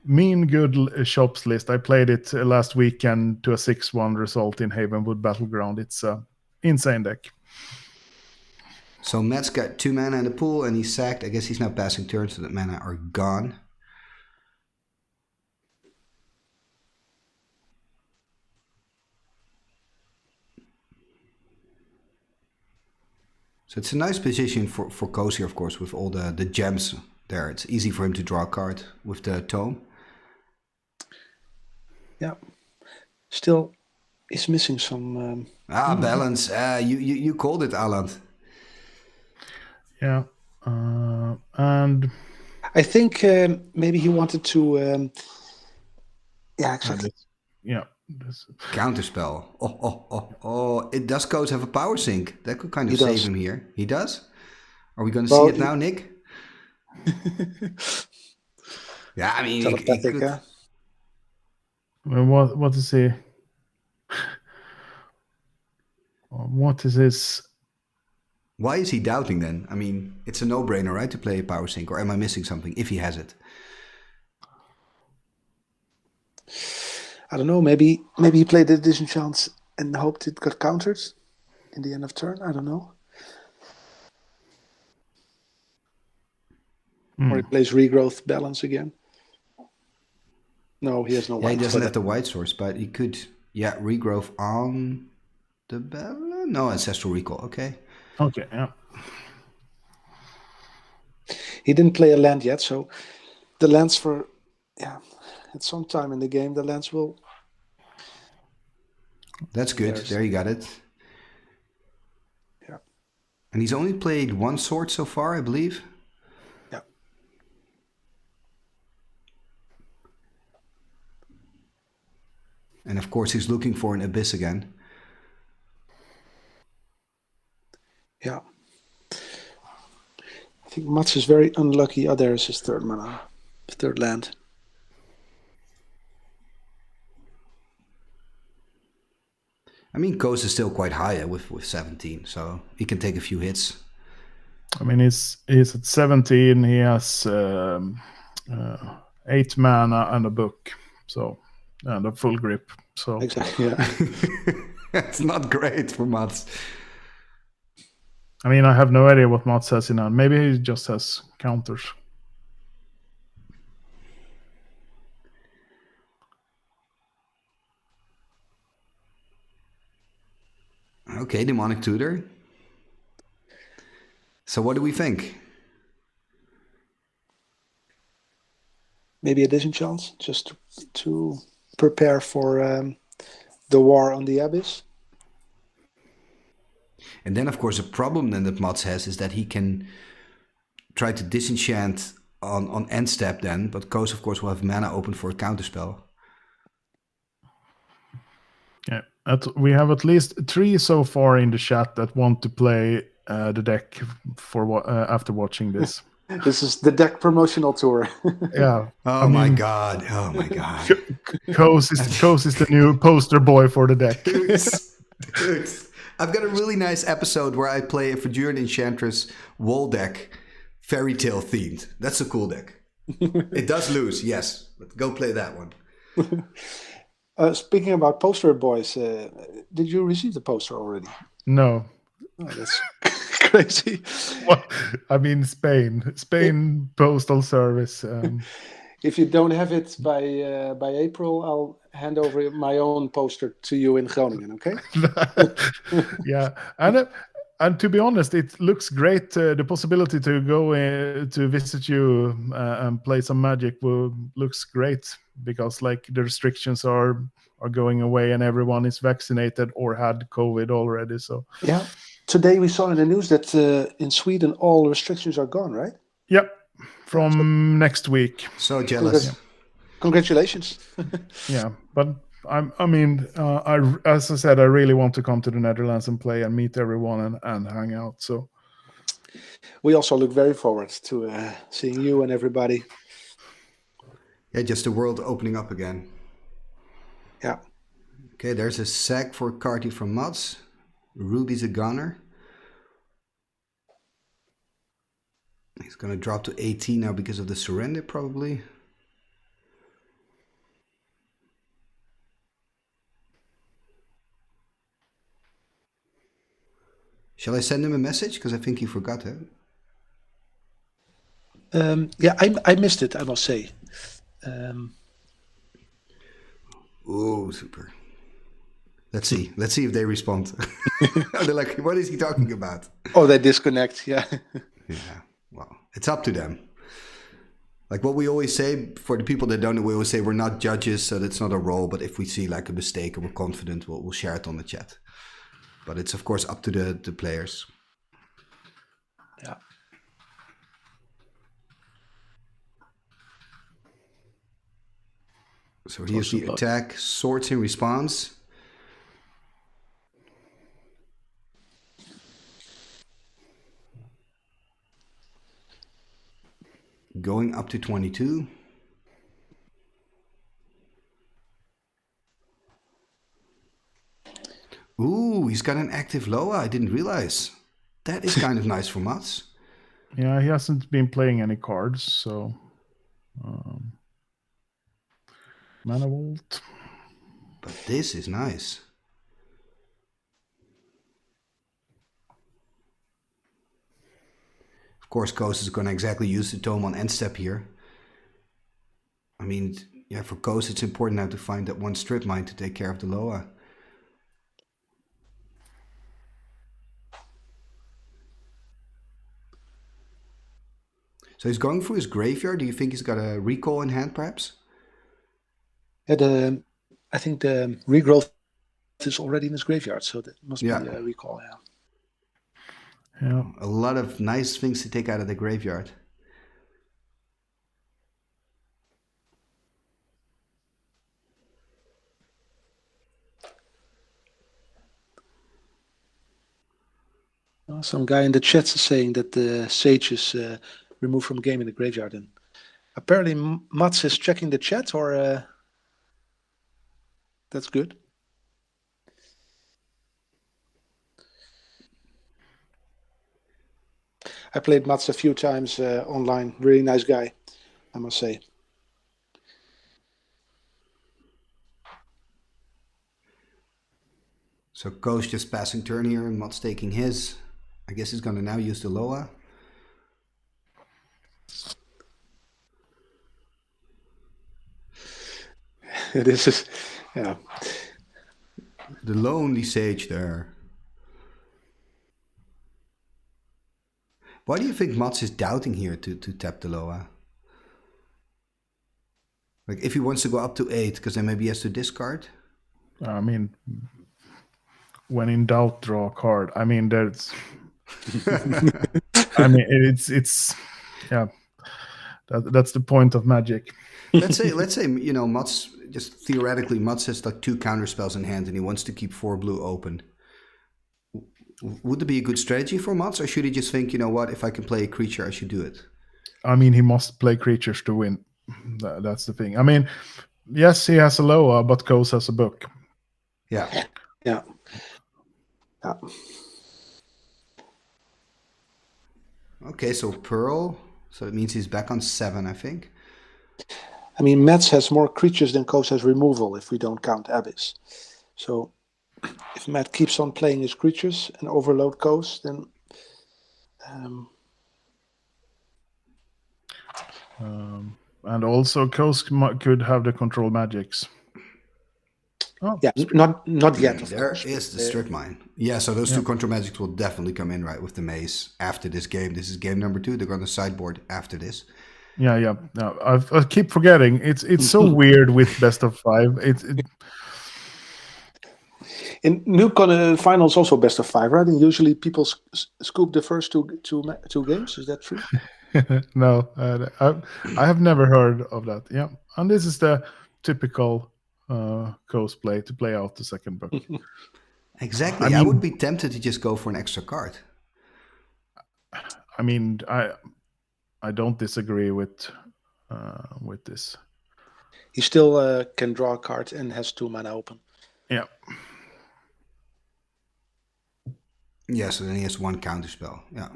mean good shops list. I played it last weekend to a 6-1 result in Havenwood Battleground. It's an insane deck. So Matt's got 2 mana in the pool and he's sacked. I guess he's now passing turns, so that mana are gone. So it's a nice position for Koos here, of course, with all the gems there. It's easy for him to draw a card with the tome. Yeah. Still He's missing some. Balance. You called it, Åland. Yeah. And I think maybe he wanted to. Yeah, exactly. Counterspell. Oh. It does Koos have a power sink? That could kind of He save does. him here. He does? Are we going to see it now, Nick? Yeah, I mean, he could... huh? Well, what is he? What is his? Why is he doubting then? I mean, it's a no-brainer, right, to play a power sync, or am I missing something if he has it? I don't know. Maybe he played the disenchant and hoped it got countered in the end of turn. I don't know. Or he plays regrowth balance again. No, he has no white. Yeah, he doesn't have the white source, but he could, regrowth on the balance? No, ancestral recall, okay. Okay, yeah. He didn't play a land yet, so the lands at some time in the game, the lands will... That's good. There you got it. Yeah. And he's only played one sword so far, I believe. Yeah. And of course, he's looking for an abyss again. Yeah. I think Mats is very unlucky. Oh, there is his third mana. Third land. I mean, Koos is still quite high with 17, so he can take a few hits. I mean, he's at 17. He has 8 mana and a book, so and a full grip. So exactly, yeah. It's not great for Mats. I mean, I have no idea what Mats has in hand. Maybe he just has counters. Okay, Demonic Tutor. So what do we think? Maybe a disenchant, just to prepare for the war on the Abyss. And then, of course, a problem then that Mats has is that he can try to disenchant on end step then, but Koos, of course, will have mana open for a counterspell. Yeah, we have at least 3 so far in the chat that want to play the deck for after watching this. This is the deck promotional tour. Yeah. Oh my god. Koos is the new poster boy for the deck. Dude, I've got a really nice episode where I play a Verduran Enchantress wall deck, fairy tale themed. That's a cool deck. It does lose, yes, but go play that one. Speaking about poster boys, did you receive the poster already? No. Oh, that's crazy. Well, I mean, Spain Postal Service. If you don't have it by April, I'll hand over my own poster to you in Groningen. Okay? Yeah, and to be honest, it looks great. The possibility to go to visit you and play some Magic looks great because like the restrictions are going away and everyone is vaccinated or had COVID already. So yeah. Today we saw in the news that in Sweden all restrictions are gone, right? Yep, from next week. So jealous. Congratulations. Yeah, but as I said, I really want to come to the Netherlands and play and meet everyone and hang out. So we also look very forward to seeing you and everybody. Yeah, just the world opening up again. Yeah. Okay, there's a sack for Carty from Mats. Ruby's a gunner. He's going to drop to 18 now because of the surrender, probably. Shall I send him a message? Because I think he forgot it. Yeah, I missed it, I must say. Oh, super. Let's see if they respond. They're like, what is he talking about? Oh, they disconnect, yeah. Yeah, well, it's up to them. Like what we always say, for the people that don't know, we always say we're not judges, so that's not a role. But if we see like a mistake and we're confident, we'll share it on the chat. But it's of course up to the players. Yeah. So here's the attack, swords in response. Going up to 22. Ooh, he's got an active Loa. I didn't realize. That is kind of nice for Mats. Yeah, he hasn't been playing any cards, so Mana Vault. But this is nice. Of course, Koos is going to exactly use the tome on end step here. I mean, yeah, for Koos, it's important now to find that one strip mine to take care of the Loa. So he's going through his graveyard. Do you think he's got a recall in hand, perhaps? Yeah, I think the regrowth is already in his graveyard, so that must be a recall. Yeah, a lot of nice things to take out of the graveyard. Some guy in the chat is saying that the Sage is removed from game in the graveyard, and apparently Mats is checking the chat, or that's good. I played Mats a few times online. Really nice guy, I must say. So Koos just passing turn here and Mats taking his. I guess he's going to now use the Loa. This is, yeah. The lonely Sage there. Why do you think Mats is doubting here to tap the Loa? Like if he wants to go up to 8, because then maybe he has to discard? I mean, when in doubt, draw a card. I mean, there's... I mean, it's yeah, that's the point of Magic. let's say you know, Mats, just theoretically, Mats has like 2 counter spells in hand and he wants to keep 4 blue open. Would it be a good strategy for Mats, or should he just think, you know what, if I can play a creature, I should do it? I mean, he must play creatures to win. That's the thing. I mean, yes, he has a Loa, but Koos has a book. Yeah. Yeah. Okay, so Pearl. So it means he's back on 7, I think. I mean, Mats has more creatures than Koos has removal, if we don't count Abyss. So if Matt keeps on playing his creatures and overload Koos, then and also Koos could have the control magics. Oh, yeah, not yet. There is the strip mine. Yeah, so those 2 control magics will definitely come in, right, with the maze after this game. This is game number 2. They're going to sideboard after this. Yeah. No, I keep forgetting. It's so weird with best of 5. In new finals, also best of 5, right? And usually people scoop the first two games. Is that true? No, I have never heard of that. Yeah, and this is the typical Koos play to play out the second book. Exactly. I would be tempted to just go for an extra card. I mean, I don't disagree with this. He still can draw a card and has 2 mana open. Yeah. Yeah, so then he has 1 counter spell. Yeah.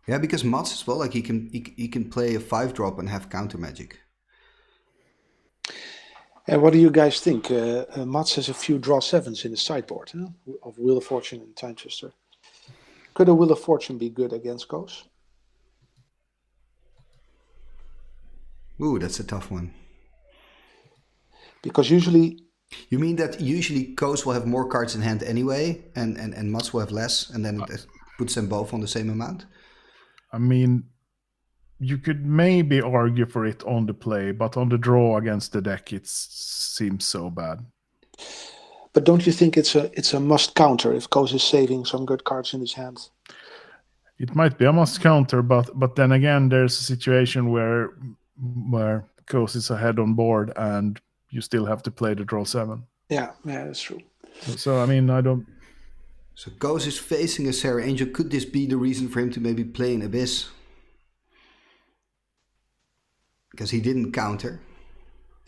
Yeah, because Mats as well, like he can play a 5-drop and have counter magic. And what do you guys think? Mats has a few draw 7s in the sideboard, of Wheel of Fortune and Time Twister. Could a Wheel of Fortune be good against Koos? Ooh, that's a tough one. Because usually... You mean that usually Koos will have more cards in hand anyway, and Mats will have less, and then it puts them both on the same amount? I mean, you could maybe argue for it on the play, but on the draw against the deck, it seems so bad. But don't you think it's a must counter if Koos is saving some good cards in his hand? It might be a must counter, but then again, there's a situation where Koos is ahead on board and you still have to play the draw 7. Yeah, that's true. So I mean, I don't. So Koos is facing a Serra Angel. Could this be the reason for him to maybe play an Abyss? Because he didn't counter.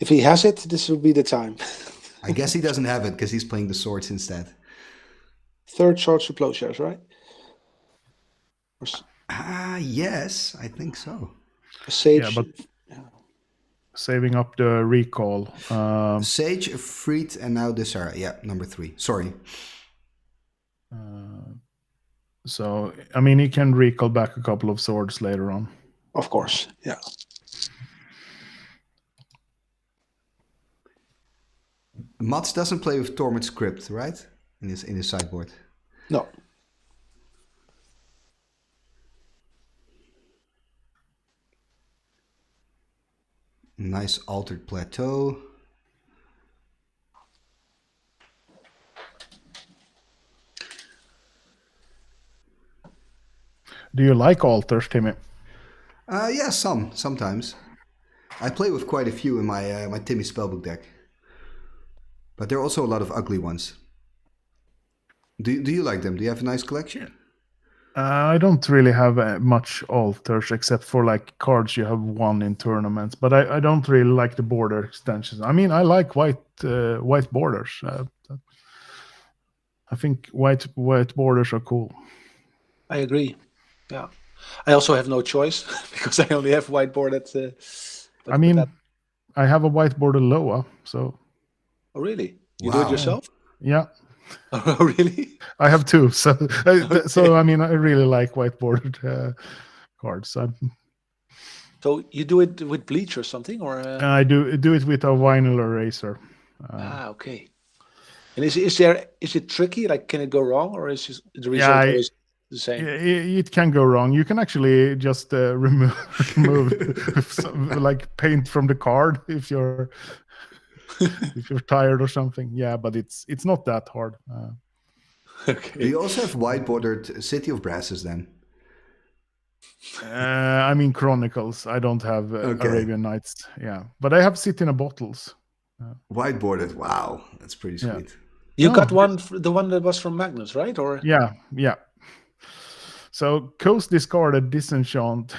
If he has it, this will be the time. I guess he doesn't have it because he's playing the swords instead. 3rd Swords to Plowshares, right? Yes, I think so. A Sage. Yeah, but saving up the recall. Sage, Freed, and now the Serra. Yeah, number 3. Sorry. So, I mean, he can recall back a couple of swords later on. Of course, yeah. Mats doesn't play with Torment Script, right? In his sideboard. No. Nice altered plateau. Do you like alters, Timmy? Yeah, sometimes. I play with quite a few in my Timmy spellbook deck. But there are also a lot of ugly ones. Do you like them? Do you have a nice collection? I don't really have much alters except for like cards you have won in tournaments, but I don't really like the border extensions. I mean, I like white borders. I think white borders are cool. I agree. Yeah, I also have no choice because I only have white bordered. I mean, I have a white border Loa, so. Oh really? You do it yourself? Yeah. Oh really? I have 2, so I mean, I really like white bordered cards. So you do it with bleach or something, or? I do it with a vinyl eraser. Okay. And is it tricky? Like, can it go wrong, or is the result always the same? It can go wrong. You can actually just remove like paint from the card if you're tired or something. Yeah, but it's not that hard. Okay. Do you also have white bordered City of Brasses then? I mean Chronicles. I don't have Arabian Nights. Yeah, but I have City in a Bottles. White bordered. Wow, that's pretty sweet. Yeah. You got the one that was from Magnus, right? Or yeah. So Koos discarded Disenchant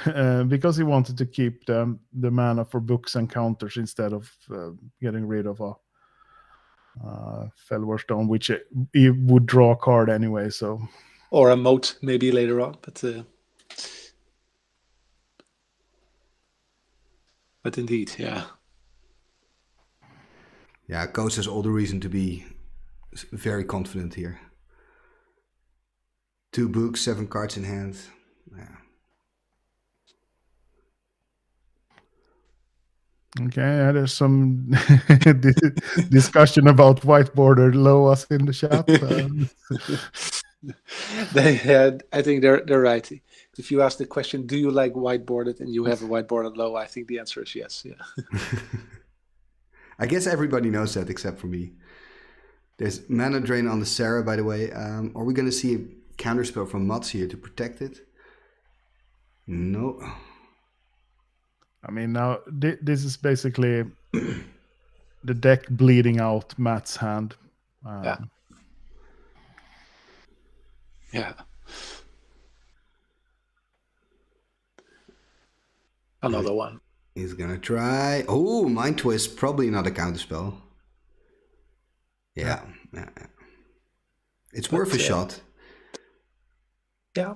because he wanted to keep the mana for books and counters instead of getting rid of a Felwar Stone, which he would draw a card anyway. So, or a moat maybe later on, but indeed, yeah. Yeah, Koos has all the reason to be very confident here. 2 books, 7 cards in hand. Yeah. Okay, there's some discussion about white bordered Loas in the chat. I think they're right. If you ask the question, do you like white bordered, and you have a white bordered Loa, I think the answer is yes. Yeah. I guess everybody knows that except for me. There's mana drain on the Serra, by the way. Are we going to see a counterspell from Mats here to protect it? No. I mean, now this is basically the deck bleeding out Matt's hand. Yeah. Another one. He's gonna try. Oh, Mind Twist, probably not a counterspell. Yeah. It's worth a shot. Yeah.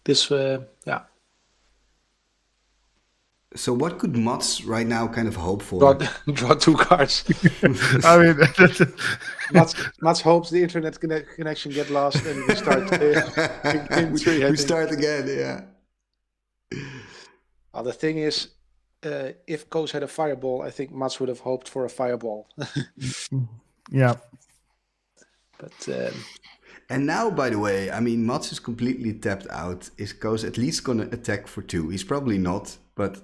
This, yeah. So what could Mats right now kind of hope for? Draw 2 cards. I mean, Mats hopes the internet connection get lost and we start game 3. We start again, yeah. Well, the thing is, if Koos had a fireball, I think Mats would have hoped for a fireball. Yeah. But And now, by the way, I mean, Mats is completely tapped out. Is Koos at least going to attack for 2? He's probably not, but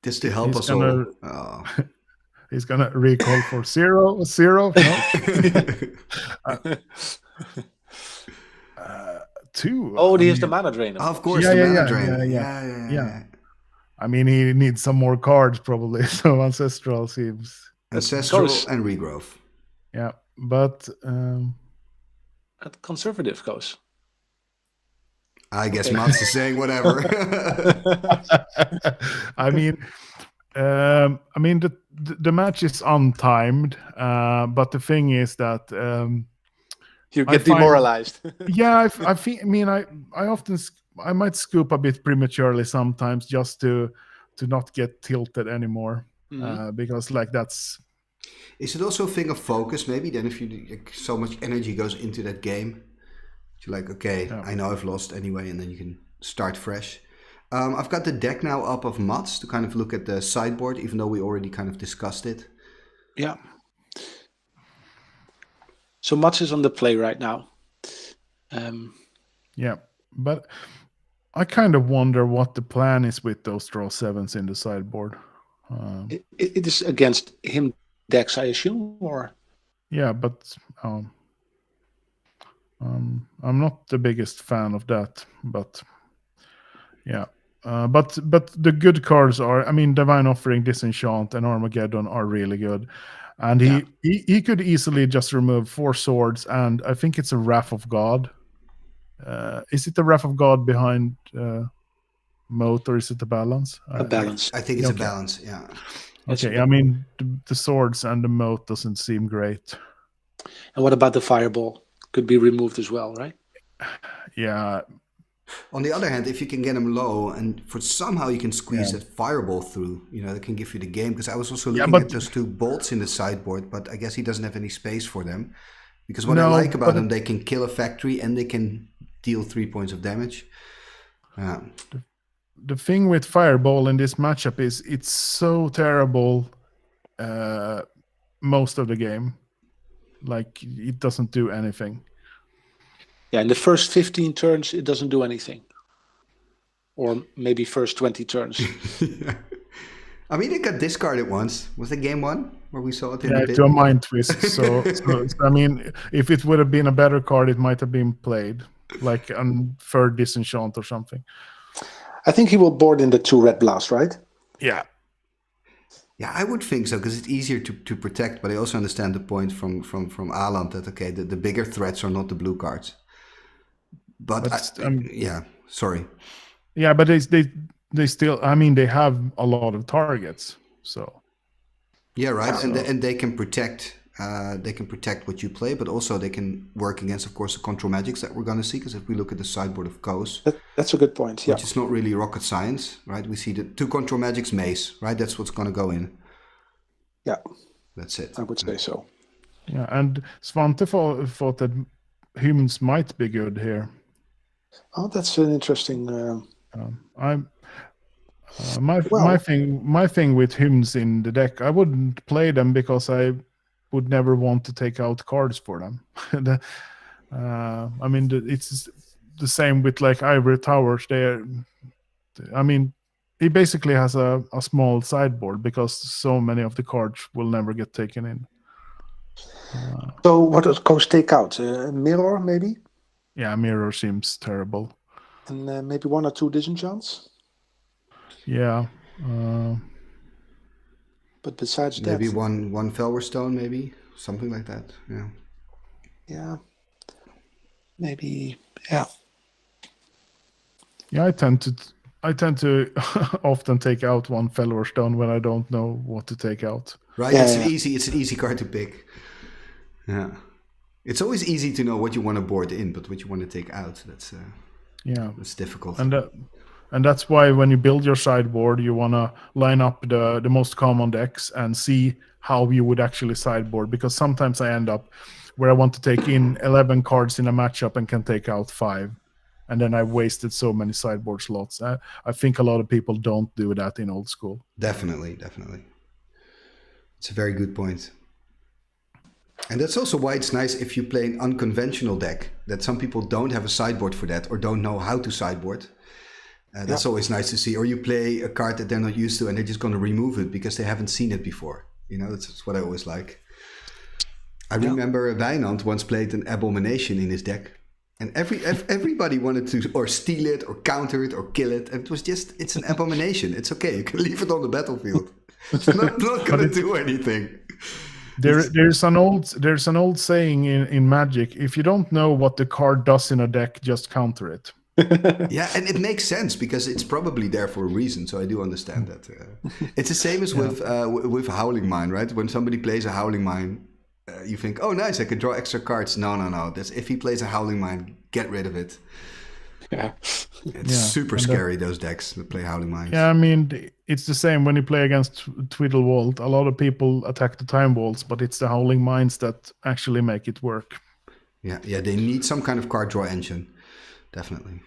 just to help us all. Oh. He's gonna recall for 0. No. 2. Oh, he has the mana drain. Of course, Yeah, the yeah, mana yeah, drain. yeah. I mean, he needs some more cards probably. So Ancestral seems Ancestral and Regrowth. Yeah, but conservative goes. I guess Mats is saying whatever. I mean, the match is untimed, but the thing is that you get demoralized. Yeah, I might scoop a bit prematurely sometimes just to not get tilted anymore, because like that's. Is it also a thing of focus? Maybe then if so much energy goes into that game, you're like, okay, I know I've lost anyway, and then you can start fresh. I've got the deck now up of Mats to kind of look at the sideboard, even though we already kind of discussed it. Yeah. So Mats is on the play right now. Yeah, but I kind of wonder what the plan is with those draw 7s in the sideboard. It is against him decks, I assume, or? Yeah, but I'm not the biggest fan of that, but yeah. But the good cards are, I mean, Divine Offering, Disenchant, and Armageddon are really good. And he could easily just remove 4 swords, and I think it's a Wrath of God. Is it the Wrath of God behind Moat, or is it the balance? A balance. I think it's a balance, yeah. Okay, I mean, the swords and the Moat doesn't seem great. And what about the Fireball? Could be removed as well, right? Yeah. On the other hand, if you can get him low and for somehow you can squeeze that Fireball through, that can give you the game. Because I was also looking at those 2 bolts in the sideboard, but I guess he doesn't have any space for them. Because what I like about them, they can kill a factory and they can deal 3 points of damage. The thing with Fireball in this matchup is it's so terrible most of the game. Like, it doesn't do anything. Yeah, in the first 15 turns, it doesn't do anything. Or maybe first 20 turns. I mean, it got discarded once. Was it game 1 where we saw it in the to a Mind Twist. So, I mean, if it would have been a better card, it might have been played. Like on third Disenchant or something. I think he will board in the 2 Red Blast, right? Yeah. Yeah, I would think so, because it's easier to protect, but I also understand the point from Åland that, okay, the bigger threats are not the blue cards. But sorry. Yeah, but they still, I mean, they have a lot of targets, so. Yeah, right, and they can protect what you play, but also they can work against, of course, the control magics that we're going to see, because if we look at the sideboard of Koos. That's a good point, yeah. Which is not really rocket science, right? We see the 2 control magics mace, right? That's what's going to go in. Yeah. That's it. I would say so. Yeah, and Svante thought that humans might be good here. Oh, that's an interesting... My thing with hymns in the deck, I wouldn't play them because I would never want to take out cards for them. I mean, it's the same with like Ivory Towers. I mean, he basically has a small sideboard because so many of the cards will never get taken in. So what does Koos take out? Mirror, maybe? Yeah, Mirror seems terrible. And maybe 1 or 2 Disenchants? Yeah. But besides that... Maybe one Felwer Stone, maybe? Something like that, yeah. Yeah. Maybe, yeah. Yeah, I tend to often take out 1 Felwer Stone when I don't know what to take out. Right, it's an easy card to pick. Yeah. It's always easy to know what you want to board in, but what you want to take out, that's difficult. And that's why when you build your sideboard, you want to line up the most common decks and see how you would actually sideboard. Because sometimes I end up where I want to take in 11 cards in a matchup and can take out 5. And then I've wasted so many sideboard slots. I think a lot of people don't do that in old school. Definitely. It's a very good point. And that's also why it's nice if you play an unconventional deck, that some people don't have a sideboard for that or don't know how to sideboard. That's always nice to see. Or you play a card that they're not used to and they're just going to remove it because they haven't seen it before. You know, that's what I always like. I remember Wijnand once played an Abomination in his deck. And everybody wanted to or steal it or counter it or kill it. And it's an Abomination. It's okay. You can leave it on the battlefield. It's not going to do anything. There's an old saying in Magic: if you don't know what the card does in a deck, just counter it. Yeah, and it makes sense because it's probably there for a reason. So I do understand that. It's the same as with Howling Mine, right? When somebody plays a Howling Mine, you think, "Oh, nice! I can draw extra cards." No. That's if he plays a Howling Mine, get rid of it. Yeah, it's super scary. Those decks that play Howling Mines. Yeah, I mean, it's the same when you play against Twiddle Vault. A lot of people attack the Time Vaults, but it's the Howling Mines that actually make it work. Yeah, they need some kind of card draw engine. Definitely.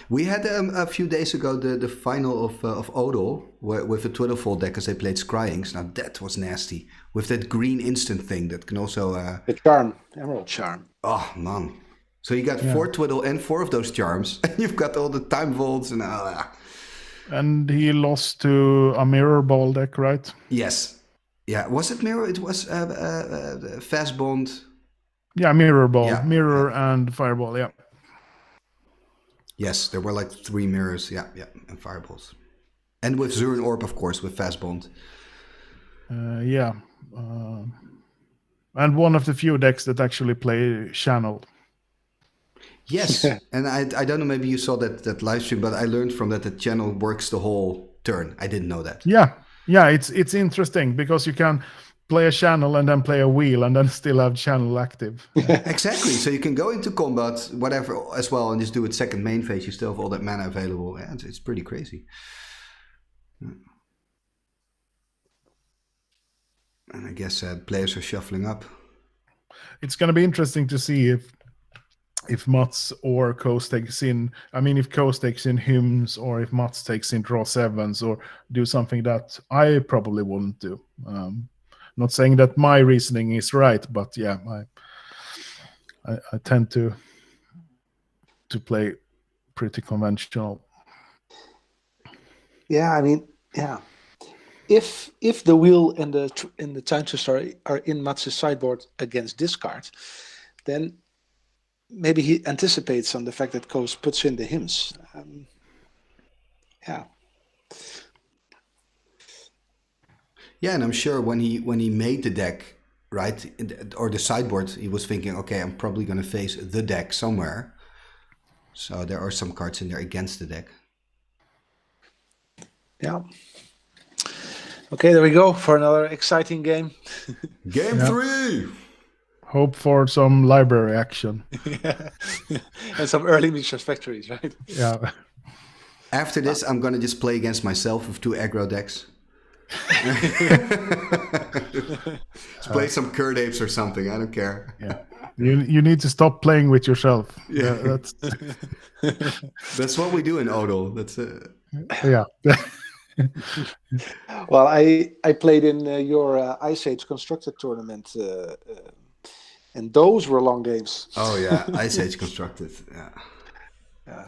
We had a few days ago the final of Åland with the Twiddlefold deck as they played Scryings. Now that was nasty with that green instant thing that can also the charm, Emerald Charm. Oh man! So you got 4 Twiddle and 4 of those charms, and you've got all the Time Vaults and. And he lost to a Mirror Ball deck, right? Yes. Yeah. Was it Mirror? It was Fast Bond. Yeah, Mirror Ball, Mirror and Fireball. Yeah. Yes, there were like 3 mirrors, and fireballs. And with Zurin Orb, of course, with Fast Bond. And one of the few decks that actually play Channel. Yes, and I don't know, maybe you saw that live stream, but I learned from that Channel works the whole turn. I didn't know that. Yeah, it's interesting because you can play a Channel and then play a wheel and then still have Channel active. Exactly. So you can go into combat, whatever, as well, and just do it second main phase. You still have all that mana available. And it's pretty crazy. And I guess players are shuffling up. It's going to be interesting to see if Mats or Koos takes in. I mean, if Koos takes in hymns or if Mats takes in draw 7s or do something that I probably wouldn't do. Not saying that my reasoning is right, but yeah, I tend to play pretty conventional. Yeah, I mean, yeah. If the wheel and the time twister are in Mats' sideboard against discard, then maybe he anticipates on the fact that Koos puts in the hymns. Yeah, and I'm sure when he made the deck, right, or the sideboard, he was thinking, okay, I'm probably going to face the deck somewhere. So there are some cards in there against the deck. Yeah. Okay, there we go for another exciting game. Game 3! Hope for some library action. And some early Mishra's Factories, right? Yeah. After this, I'm going to just play against myself with 2 aggro decks. Let's play some Curd Apes or something. I don't care. Yeah, you need to stop playing with yourself. Yeah, that's that's what we do in Åland. That's yeah. Well, I played in your Ice Age Constructed tournament, and those were long games. Oh yeah, Ice Age Constructed. Yeah.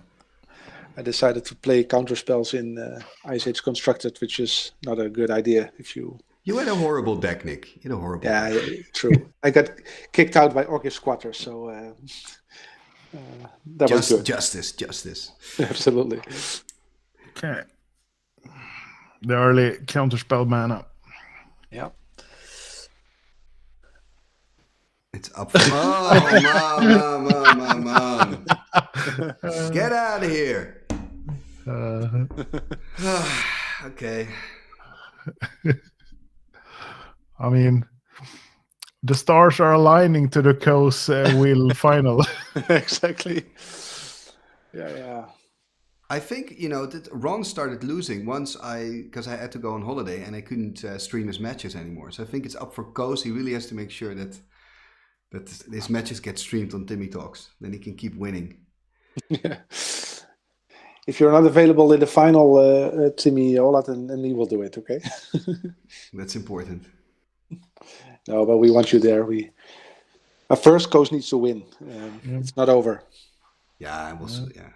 I decided to play counterspells in Ice Age Constructed, which is not a good idea if you... You had a horrible deck, Nick. You had a horrible deck. Yeah, true. I got kicked out by Orcish Squatter, so that was good. Justice. Absolutely. Okay. The early counterspell mana. Yeah. It's up for... Oh, man. Get out of here. Okay. I mean, the stars are aligning to the Koos wheel final. Exactly. Yeah. I think, that Ron started losing once because I had to go on holiday and I couldn't stream his matches anymore. So I think it's up for Koos. He really has to make sure that his matches get streamed on Timmy Talks. Then he can keep winning. Yeah. If you're not available in the final, Timmy, Åland and me will do it, okay? That's important. No, but we want you there. First, Koos needs to win. It's not over. Yeah, I will. Yeah.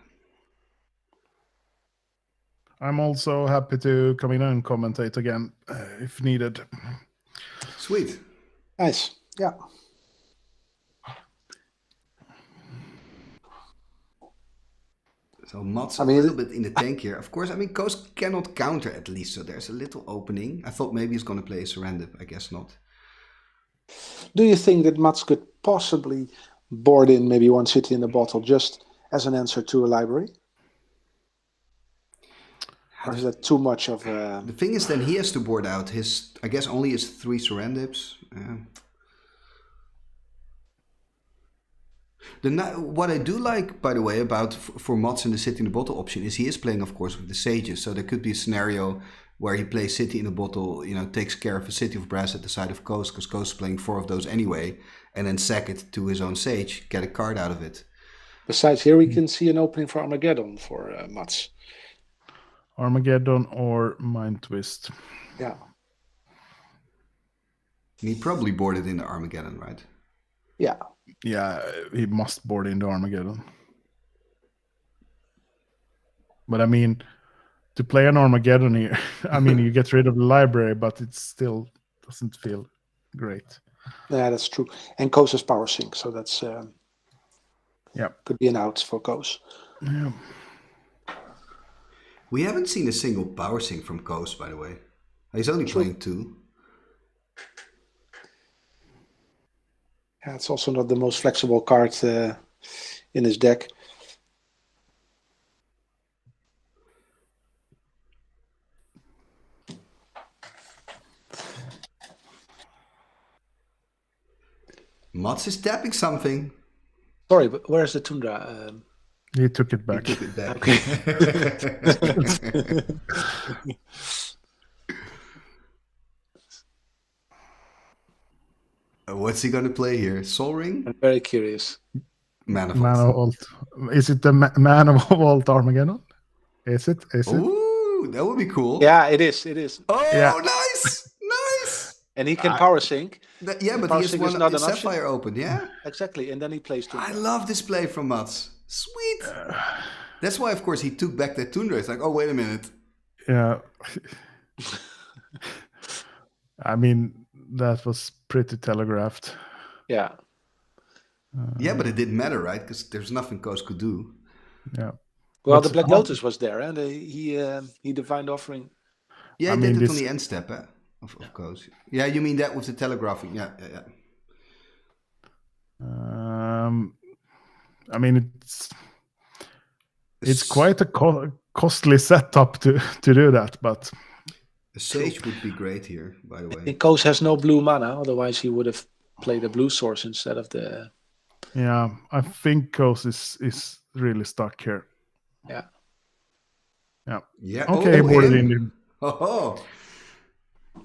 I'm also happy to come in and commentate again if needed. Sweet. Nice. Yeah. So Mats a little bit in the tank here. Of course, I mean, Koos cannot counter at least, so there's a little opening. I thought maybe he's going to play a Serendip. I guess not. Do you think that Mats could possibly board in maybe one city in the bottle just as an answer to a library? Or is that too much of a... The thing is, then he has to board out his, I guess, only his 3 Serendips. What I do like, by the way, about for Mats in the City in the Bottle option is he is playing, of course, with the Sages. So there could be a scenario where he plays City in the Bottle, takes care of a City of Brass at the side of Koos, because Koos is playing 4 of those anyway, and then sack it to his own Sage, get a card out of it. Besides, here we can see an opening for Armageddon for Mats. Armageddon or Mind Twist. Yeah. He probably boarded into Armageddon, right? Yeah. Yeah, he must board into Armageddon. But I mean, to play an Armageddon here, I mean, you get rid of the library, but it still doesn't feel great. Yeah, that's true. And Koos has power sync, so that's could be an out for Koos. Yeah. We haven't seen a single power sync from Koos, by the way. He's only playing 2. Yeah, it's also not the most flexible card in his deck. Mats is tapping something. Sorry, but where's the Tundra? He took it back. He took it back. Okay. What's he going to play here? Sol Ring? I'm very curious. Man of Vault. Is it the Man of Vault Armageddon? Is it? Ooh, that would be cool. Yeah, it is. It is. Oh, Yeah. Nice! Nice! And he can power sync. But he power has sync is one not an Sapphire open, yeah? Exactly, and then he plays Tundra. I love this play from Mats. Sweet! That's why, of course, he took back that Tundra. It's like, oh, wait a minute. Yeah. I mean, that was pretty telegraphed. Yeah. Yeah, but it didn't matter, right? Because there's nothing Koos could do. Yeah. Well, the Black Lotus was there, and he Divine Offering. Yeah, I he mean, did it on the end step, of Koos. Yeah, you mean that with the telegraphing? Yeah. I mean, it's quite a costly setup to do that, but a Sage would be great here, by the I way. think Koos has no blue mana, otherwise he would have played a blue source instead of the... yeah, I think Koos is really stuck here. Yeah. Yeah. Okay, boarded in. Oh.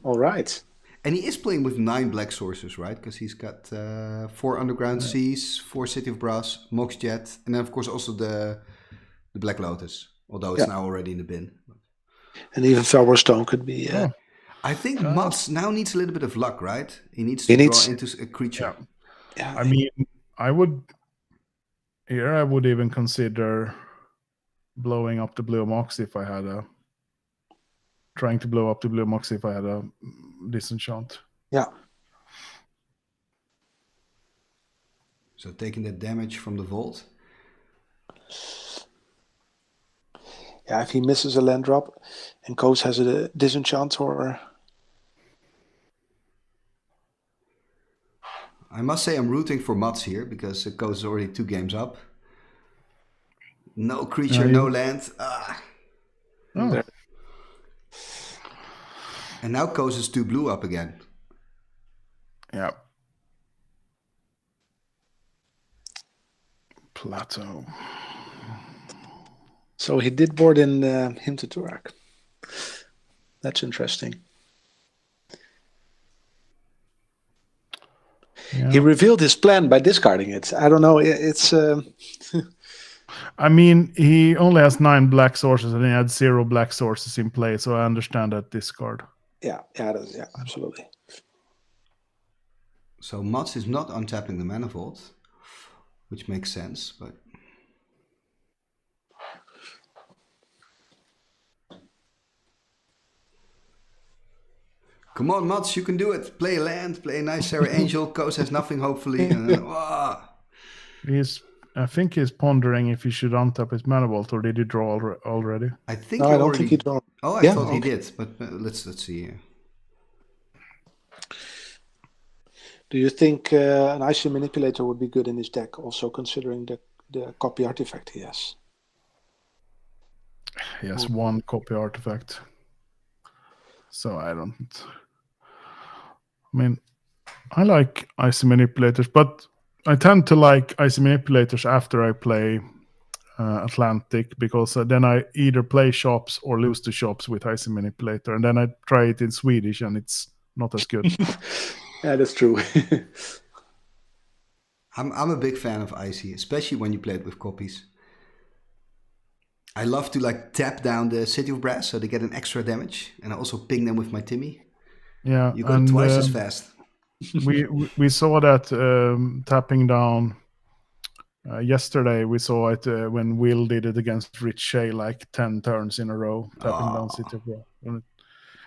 All right. And he is playing with 9 black sources, right? Because he's got 4 Underground Seas, 4 City of Brass, Mox Jet, and then of course also the Black Lotus. Although it's now already in the bin. And even Felwar Stone could be... I think Mats now needs a little bit of luck, right? He needs to draw into a creature. Yeah. I mean, I would even consider blowing up the Blue Mox if I had trying to blow up the Blue Mox if I had a disenchant. Yeah. So taking that damage from the vault. Yeah, if he misses a land drop and Koos has a disenchant or... I must say I'm rooting for Mats here because Koos is already 2 games up. No creature, no land. Oh. And now Koos is 2 blue up again. Yeah. Plateau. So he did board in him to Turak. That's interesting. Yeah. He revealed his plan by discarding it. I don't know. It's... I mean, he only has 9 black sources and he had 0 black sources in play, so I understand that discard. Yeah, absolutely. So Mats is not untapping the Manifold, which makes sense, but... Come on, Mats, you can do it. Play a land, play a nice Serra Angel. Koos has nothing, hopefully. I think he's pondering if he should untap his Manifold, or did he draw already? I think I don't think he draw. Oh, I thought he did, but let's see here. Do you think an Icy Manipulator would be good in his deck, also considering the copy artifact he has? He has one copy artifact. So I mean, I like Icy Manipulators, but I tend to like Icy Manipulators after I play Atlantic, because then I either play shops or lose the shops with Icy Manipulator, and then I try it in Swedish and it's not as good. Yeah, that's true. I'm a big fan of Icy, especially when you play it with copies. I love to like tap down the City of Brass so they get an extra damage, and I also ping them with my Timmy. Yeah, you go twice as fast. we saw that tapping down yesterday. We saw it when Will did it against Rich Shea, like 10 turns in a row, tapping down City of Brass.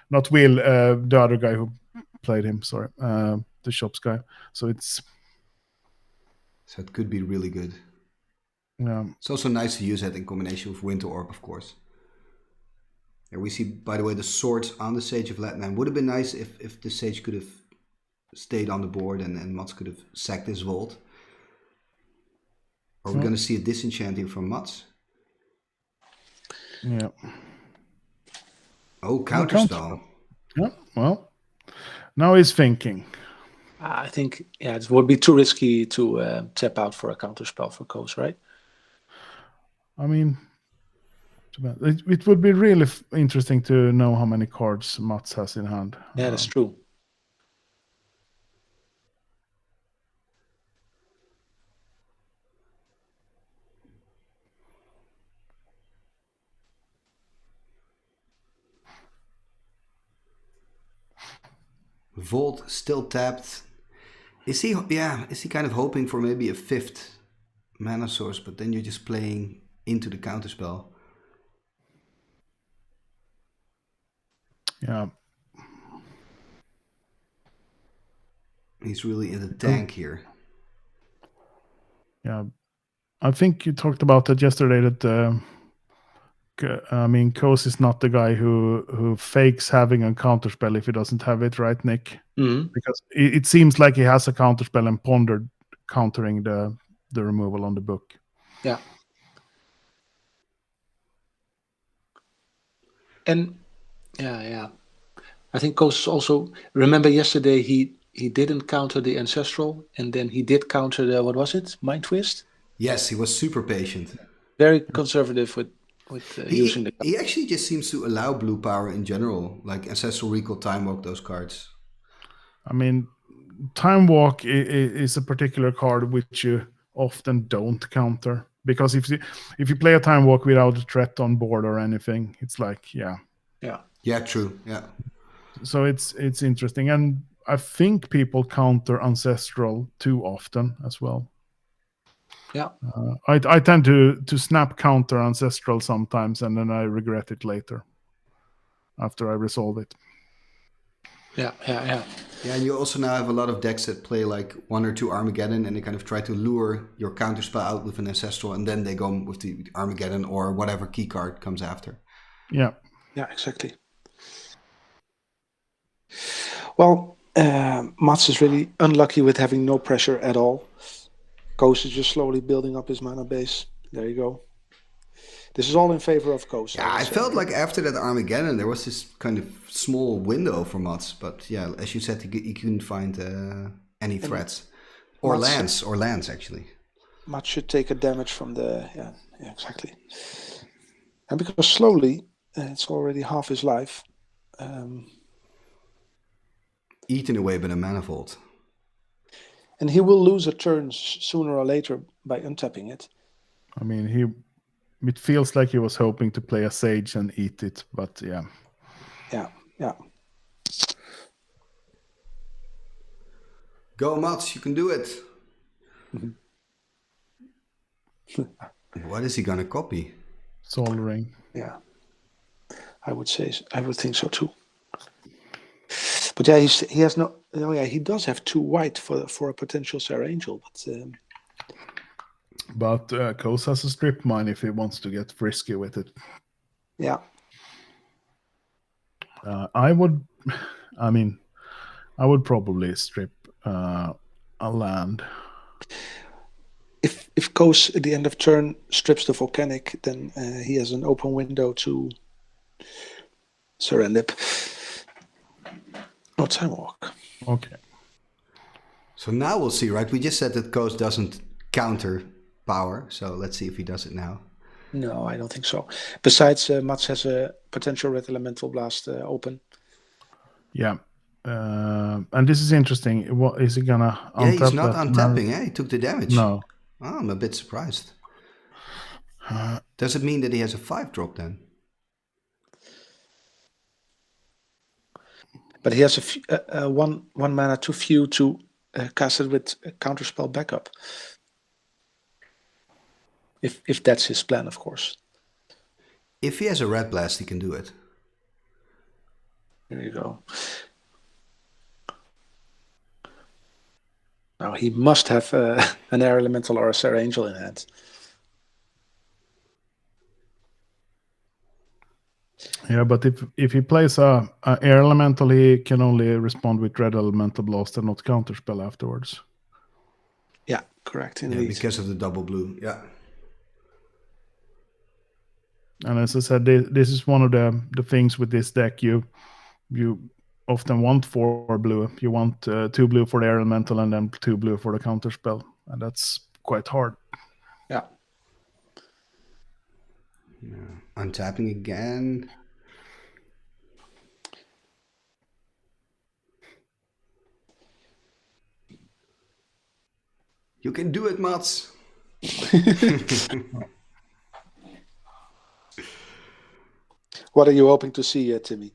Not Will, the other guy who played him. Sorry, the shops guy. So it could be really good. Yeah. It's also nice to use that in combination with Winter Orb, of course. Here we see, by the way, the swords on the Sage of Lat-Nam. Would have been nice if the Sage could have stayed on the board and Mats could have sacked his vault. Are we going to see a disenchanting from Mats? Yeah. Oh, counterspell. Yeah, well, now he's thinking. I think, it would be too risky to tap out for a counterspell for Koos, right? I mean, it would be really interesting to know how many cards Mats has in hand. Yeah, that's true. Vault still tapped. Is he kind of hoping for maybe a 5th mana source, but then you're just playing into the counterspell? Yeah. He's really in the tank here. Yeah. I think you talked about that yesterday, that Koos is not the guy who fakes having a counterspell if he doesn't have it, right, Nick? Mm-hmm. Because it seems like he has a counterspell and pondered countering the removal on the book. Yeah. And yeah. I think Koos also, remember yesterday he didn't counter the Ancestral, and then he did counter the, what was it? Mind Twist? Yes, he was super patient. Very conservative with using the... He actually just seems to allow blue power in general, like Ancestral Recall, Time Walk, those cards. I mean, Time Walk is a particular card which you often don't counter, because if you play a Time Walk without a threat on board or anything, it's like, yeah, true, yeah. So it's interesting, and I think people counter Ancestral too often as well. Yeah, I tend to snap counter Ancestral sometimes, and then I regret it later after I resolve it. Yeah. Yeah, and you also now have a lot of decks that play like 1 or 2 Armageddon, and they kind of try to lure your counterspell out with an Ancestral, and then they go with the Armageddon or whatever key card comes after. Yeah, exactly. Well, Mats is really unlucky with having no pressure at all. Koos is just slowly building up his mana base. There you go. This is all in favor of Koos. Yeah, I felt like after that Armageddon, there was this kind of small window for Mats. But yeah, as you said, he couldn't find any threats. Or lands, actually. Mats should take a damage from the... Yeah, exactly. And because slowly, it's already half his life. Eaten away by the Manifold. And he will lose a turn sooner or later by untapping it. I mean, it feels like he was hoping to play a Sage and eat it, but yeah. Yeah. Go, Mats, you can do it. What is he gonna copy? Soldering. Yeah, I would think so too. But yeah, he has no. Oh yeah, he does have 2 white for a potential Serra Angel, But Koos has a strip mine if he wants to get frisky with it. yeah. I would probably strip a land. If Koos at the end of turn strips the volcanic, then he has an open window to surrender. No time walk. Okay. So now we'll see, right? We just said that Koos doesn't counter power, so let's see if he does it now. No, I don't think so. Besides, Mats has a potential red elemental blast open. Yeah. And this is interesting. What is he gonna untap? Yeah, he's not that untapping, eh? He took the damage. No. Oh, I'm a bit surprised. Does it mean that he has a 5-drop then? But he has one mana too few to cast it with a counterspell backup. If that's his plan, of course. If he has a red blast, he can do it. There you go. Now he must have an air elemental or a Serra Angel in hand. Yeah, but if he plays a air elemental, he can only respond with red elemental blast and not counterspell afterwards. Yeah, correct. Indeed. Yeah, because of the double blue. Yeah. And as I said, this is one of the things with this deck. You often want 4 blue. You want 2 blue for the air elemental and then 2 blue for the counterspell, and that's quite hard. Yeah. Untapping again. You can do it, Mats. What are you hoping to see, Timmy?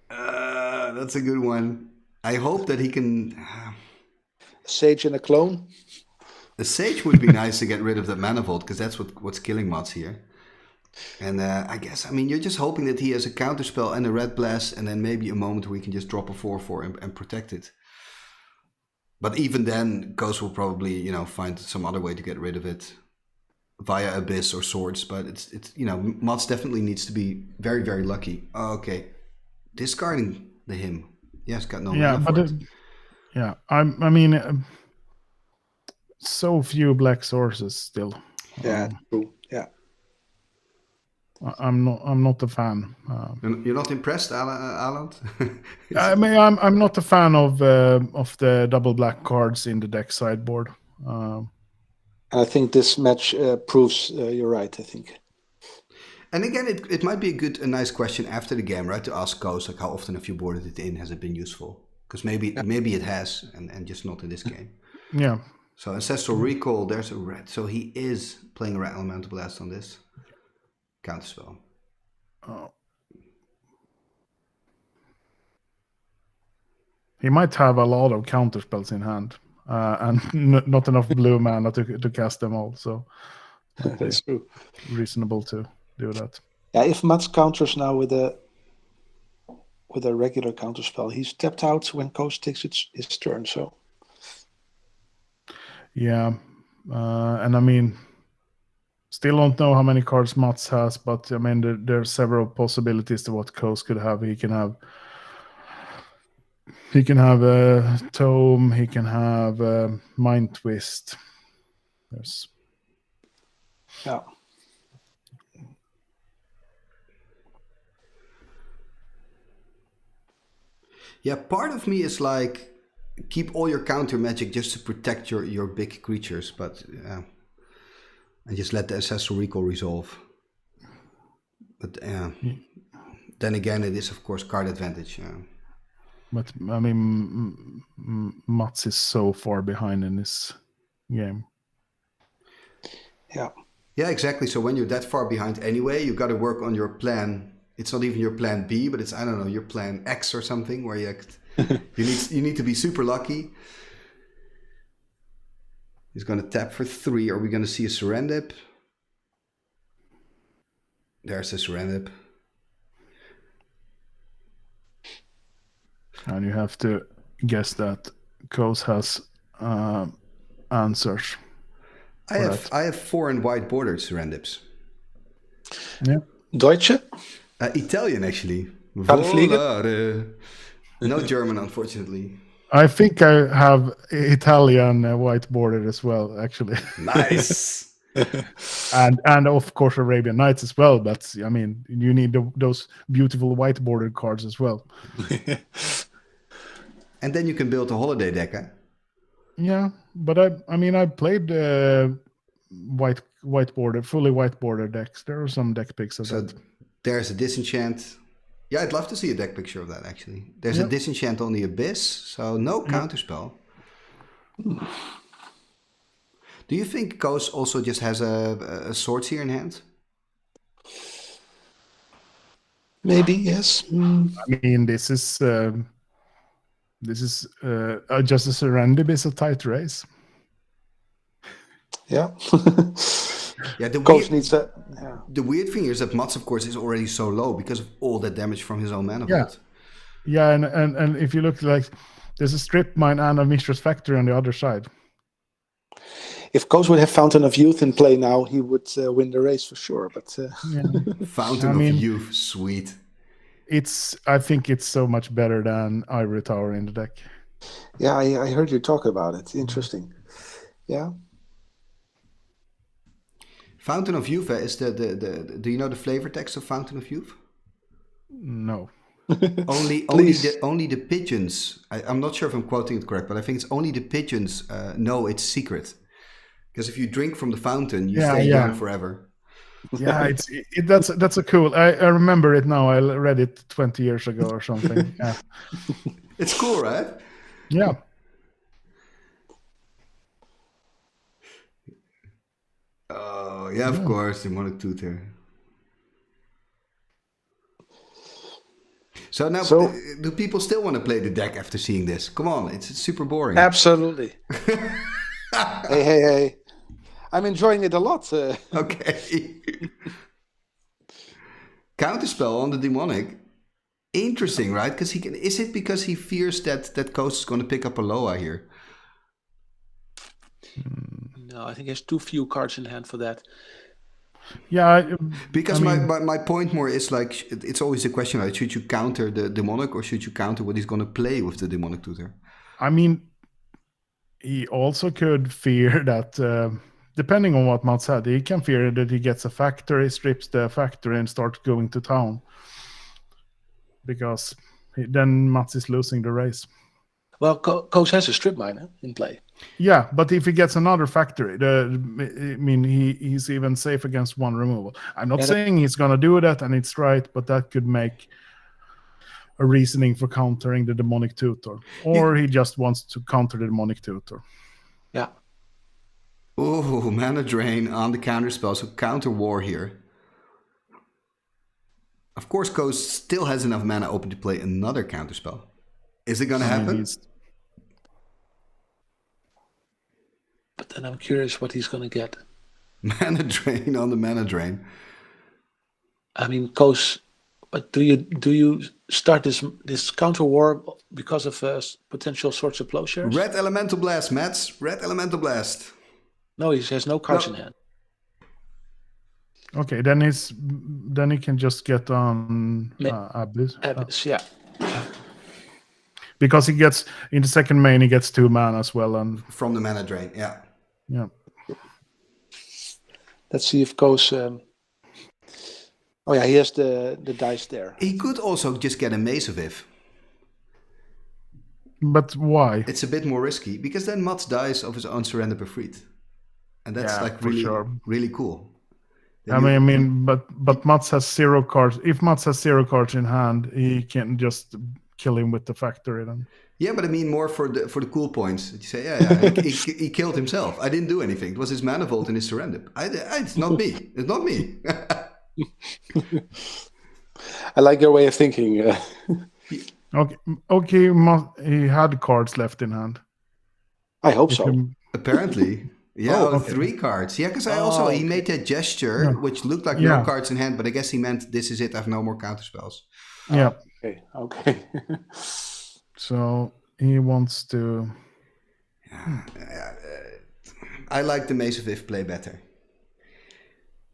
That's a good one. I hope that he can... A Sage and a clone? A Sage would be nice to get rid of that Manifold, because that's what's killing Mats here. And I guess, you're just hoping that he has a counterspell and a red blast, and then maybe a moment where he can just drop a 4/4 and protect it. But even then, Koos will probably, find some other way to get rid of it via Abyss or Swords. But it's Mats definitely needs to be very, very lucky. Oh, okay, discarding the hymn. Yes, got no. Yeah, but so few black sources still. Yeah, true. Yeah. I'm not a fan. You're not impressed, Åland? I'm not a fan of the double black cards in the deck sideboard. I think this match proves you're right. I think. And again, it might be a nice question after the game, right? To ask Koos, like, how often have you boarded it in? Has it been useful? Because maybe it has, and just not in this game. Yeah. So Ancestral Recall, there's a red. So he is playing a red elemental blast on this counterspell. Oh. He might have a lot of counterspells in hand, and not enough blue mana to cast them all. So that's true. Reasonable to do that. Yeah, if Mats counters now with a regular counterspell, he's tapped out when Koos takes his turn. So. Yeah, and still don't know how many cards Mats has, but there are several possibilities to what Koos could have. He can have a Tome. He can have a Mind Twist. There's yeah. Yeah, part of me is like, keep all your counter magic just to protect your big creatures, but and just let the Ancestral Recall resolve. But then again, it is of course card advantage. But Mats is so far behind in this game. Yeah. Yeah, exactly. So when you're that far behind anyway, you got to work on your plan. It's not even your plan B, but it's, I don't know, your plan X or something, where you You need to be super lucky. He's going to tap for 3. Are we going to see a Serendip? There's a Serendip. And you have to guess that Koos has answers. I have 4 in white bordered Serendips. Yeah. Deutsche? Italian, actually. Kan vliegen? Volare. No German, unfortunately. I think I have Italian white bordered as well, actually. Nice. and of course Arabian Nights as well. But I mean, you need those beautiful white bordered cards as well. And then you can build a holiday deck, huh? Yeah, but I played fully white border decks. There are some deck picks of that. There's a Disenchant. Yeah, I'd love to see a deck picture of that, actually. There's a Disenchant on the Abyss, so no counterspell. Do you think Koos also just has a Swords here in hand? Maybe, yes. I mean, this is just a Serendip is a tight race. Yeah. Yeah, Koos needs that. Yeah. The weird thing is that Mats, of course, is already so low because of all that damage from his own mana vault. Yeah, and if you look, like, there's a Strip Mine and a Mistress Factory on the other side. If Koos would have Fountain of Youth in play now, he would win the race for sure. But Fountain of Youth, sweet. I think it's so much better than Ivory Tower in the deck. Yeah, I heard you talk about it. Interesting. Yeah. Fountain of Youth is the do you know the flavor text of Fountain of Youth? No. only the pigeons. I'm not sure if I'm quoting it correct, but I think it's only the pigeons know it's secret. Because if you drink from the fountain, you stay young forever. Yeah, that's a cool. I remember it now. I read it 20 years ago or something. Yeah. It's cool, right? Yeah. Oh, yeah, of course, Demonic Tutor. So now, do people still want to play the deck after seeing this? Come on, it's super boring. Absolutely. Hey. I'm enjoying it a lot. Okay. Counterspell on the Demonic. Interesting, right? Because he can. Is it because he fears that Koos is going to pick up a Loa here? No, I think he has too few cards in hand for that. Yeah, because my point more is, like, it's always the question, right? Should you counter the Demonic or should you counter what he's going to play with the Demonic Tutor? I mean, he also could fear that, depending on what Mats said, he can fear that he gets a factory, strips the factory, and starts going to town. Because then Mats is losing the race. Well, Koos has a Strip Mine in play. Yeah, but if he gets another factory, he's even safe against one removal. I'm not saying he's going to do that, and it's right, but that could make a reasoning for countering the Demonic Tutor. Or he just wants to counter the Demonic Tutor. Yeah. Oh, mana drain on the counterspell, so counter war here. Of course, Koos still has enough mana open to play another counterspell. Is it going to happen? But then I'm curious what he's going to get. Mana drain on the mana drain. I mean, Koos, but do you start this counter war because of potential Swords of Plowshares? Red Elemental Blast, Mats. Red Elemental Blast. No, he has no cards in hand. Okay, then he can just get on Abyss. Abyss, yeah. Because he gets in the second main, he gets 2 mana as well, and from the mana drain, yeah. Let's see if Koos. Oh yeah, he has the dice there. He could also just get a Maze of If. But why? It's a bit more risky because then Mats dies of his own surrender befried, and that's really cool. Then but Mats has 0 cards. If Mats has 0 cards in hand, he can just kill him with the factory then. Yeah, but I mean more for the cool points. You say, he killed himself. I didn't do anything. It was his mana vault and his surrender. It's not me. It's not me. I like your way of thinking. Okay. He had cards left in hand. I hope If so. you- Apparently. Yeah, Oh, okay. 3 cards. Yeah, because he made that gesture, which looked like no Yeah. cards in hand, but I guess he meant this is it, I have no more counterspells. Yeah. Okay. So he wants to. I like the Mace of If play better.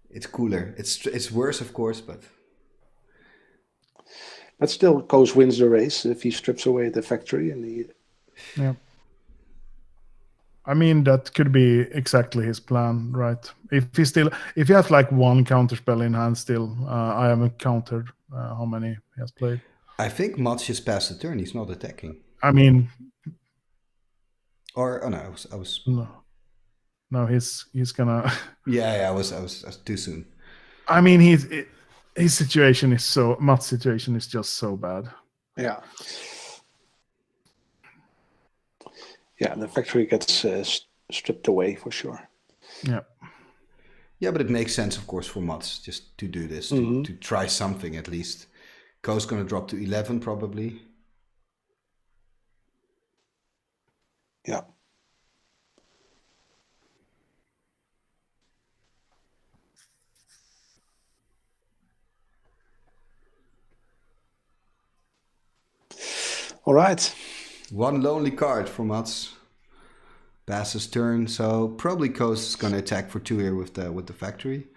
It's cooler. It's worse, of course, but... But still, Koos wins the race if he strips away the factory and he... Yeah. I mean, that could be exactly his plan, right? If he has like 1 counterspell in hand still, I haven't counted how many he has played. I think Mats just passed the turn. He's not attacking. I mean, Or, oh no, I was... No, he's gonna. Yeah, I was too soon. I mean, his situation is so. Matt's situation is just so bad. Yeah. Yeah, the factory gets stripped away for sure. Yeah. Yeah, but it makes sense, of course, for Mats just to do this, to try something at least. Koos going to drop to 11 probably. Yeah. All right. 1 lonely card for Mats. Passes turn, so probably Koos is going to attack for 2 here with the factory.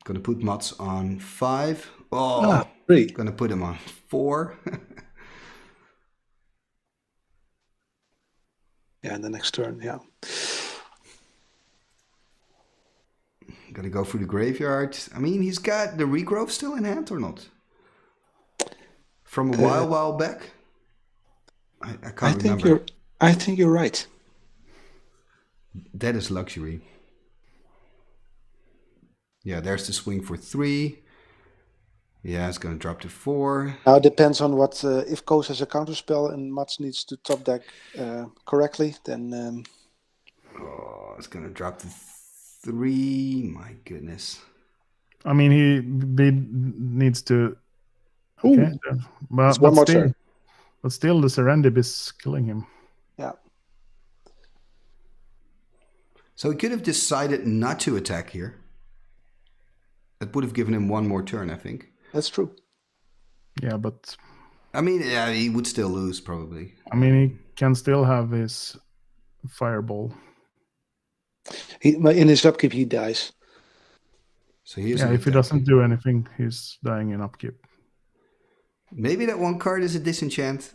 Going to put Mats on 5. Oh, 3. Going to put him on 4. Yeah, and the next turn, yeah. Going to go through the graveyard. I mean, he's got the regrowth still in hand or not? From a while back? I can't remember. I think you're right. That is luxury. Yeah, there's the swing for 3. Yeah, it's going to drop to 4. Now it depends on what if Koos has a counterspell and Mats needs to top deck correctly, then Oh, it's going to drop to 3. My goodness. I mean, he needs to. Okay, but it's one more still, turn. But still, the Serendib is killing him. Yeah. So he could have decided not to attack here. That would have given him 1 more turn, I think. That's true. Yeah, but I mean, yeah, he would still lose probably. I mean, he can still have his fireball. In his upkeep, he dies. So here's Yeah, if he doesn't do anything, he's dying in upkeep. Maybe that 1 card is a disenchant.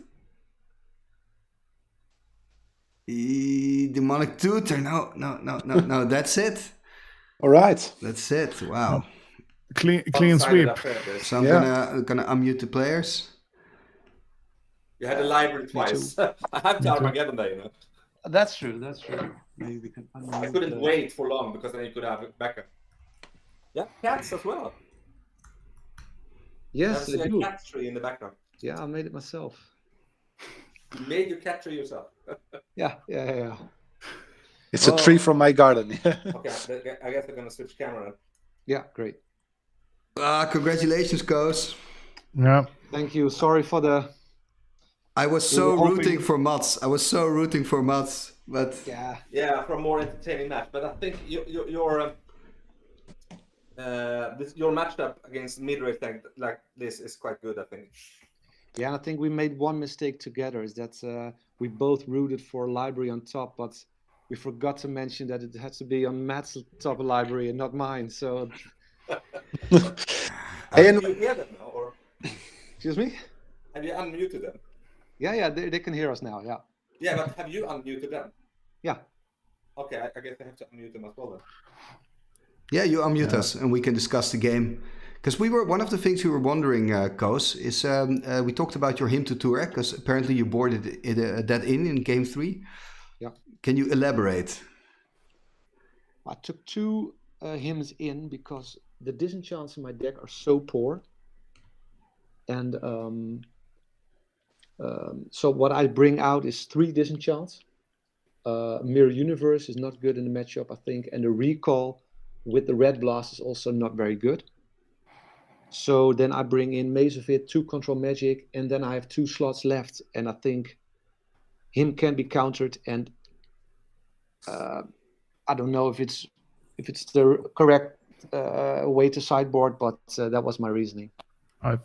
Demonic Tutor. No. That's it. All right. That's it. Wow. Clean sweep. So I'm gonna unmute the players. You had a library twice. I have to Armageddon there, you know. That's true. Maybe we can. I couldn't wait for long because then you could have it backup. Yeah, cats as well. Yes, There's I a do. cat tree in the background. Yeah, I made it myself. You made your cat tree yourself. Yeah. It's a tree from my garden. Okay, I guess I'm gonna switch camera. Yeah, great. Congratulations, Koos. Yeah. Thank you. Sorry for the. I was We so were hoping- rooting for Mats. But Yeah, for a more entertaining match. But I think your matchup against mid-range like this is quite good, I think. Yeah, I think we made one mistake together. Is that we both rooted for library on top, but we forgot to mention that it has to be on Matt's top library and not mine. So. Can you hear them now, or Excuse me. have you unmuted them? Yeah, they can hear us now. Yeah. Yeah, but have you unmuted them? Yeah. Okay, I guess I have to unmute them as well then. yeah, you unmute us and we can discuss the game. Because one of the things we were wondering, Koos, is we talked about your hymn to Tour, because apparently you boarded that in game 3. Yeah. Can you elaborate? I took 2 hymns in because the disenchants in my deck are so poor. And so what I bring out is 3 disenchants. Mirror Universe is not good in the matchup, I think. And the Recall with the Red Blast is also not very good. So then I bring in Maze of It, 2 control magic, and then I have 2 slots left, and I think him can be countered, and I don't know if it's the correct way to sideboard, but that was my reasoning. I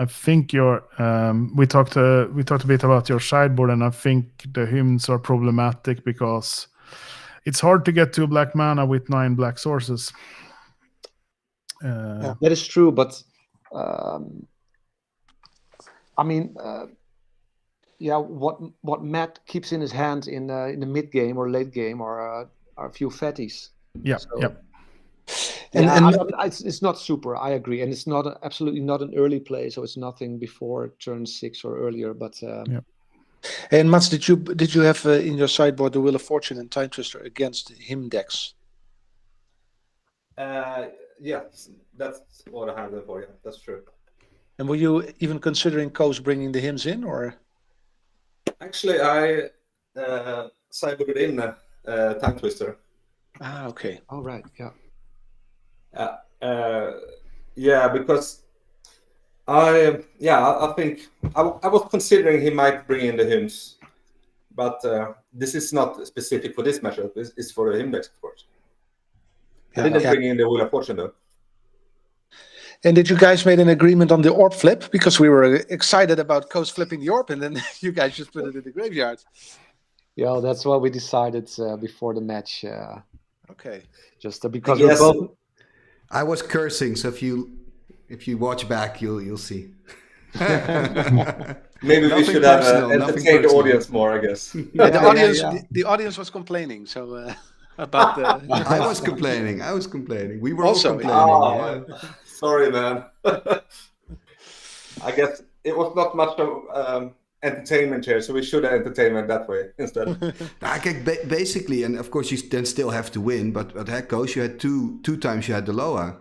think we talked a bit about your sideboard, and I think the hymns are problematic because it's hard to get 2 black mana with 9 black sources. That is true, but I mean, what Matt keeps in his hand in the mid game or late game are a few fatties. Yeah, so, yeah. It's not super. I agree, and it's not absolutely not an early play, so it's nothing before turn 6 or earlier. But And Mats, did you have in your sideboard the Wheel of Fortune and Time Twister against him decks? Yes, that's what I have there for you. That's true. And were you even considering Koos bringing the hymns in, or? Actually, I sideboarded in Time Twister. Ah, okay. all right, yeah. Yeah, because I think I was considering he might bring in the hymns, but this is not specific for this matchup. It's for the hymn decks, of course. I didn't bring in the Wheel of Fortune though. And did you guys made an agreement on the orb flip? Because we were excited about Koos flipping the orb, and then you guys just put it in the graveyard. Yeah, that's what we decided before the match. Okay. Just because Yes. we're both. I was cursing, so if you watch back, you'll see. Maybe we Nothing should have personal, nothing entertained the personal. audience more, I guess. Yeah, the audience, yeah. The audience was complaining. So about the. I was complaining. We were Also, all complaining. Oh, sorry, man. I guess it was not much of entertainment here, so we should have entertainment that way instead. Basically, and of course you then still have to win, but at heck Koos, you had two times you had the Loa.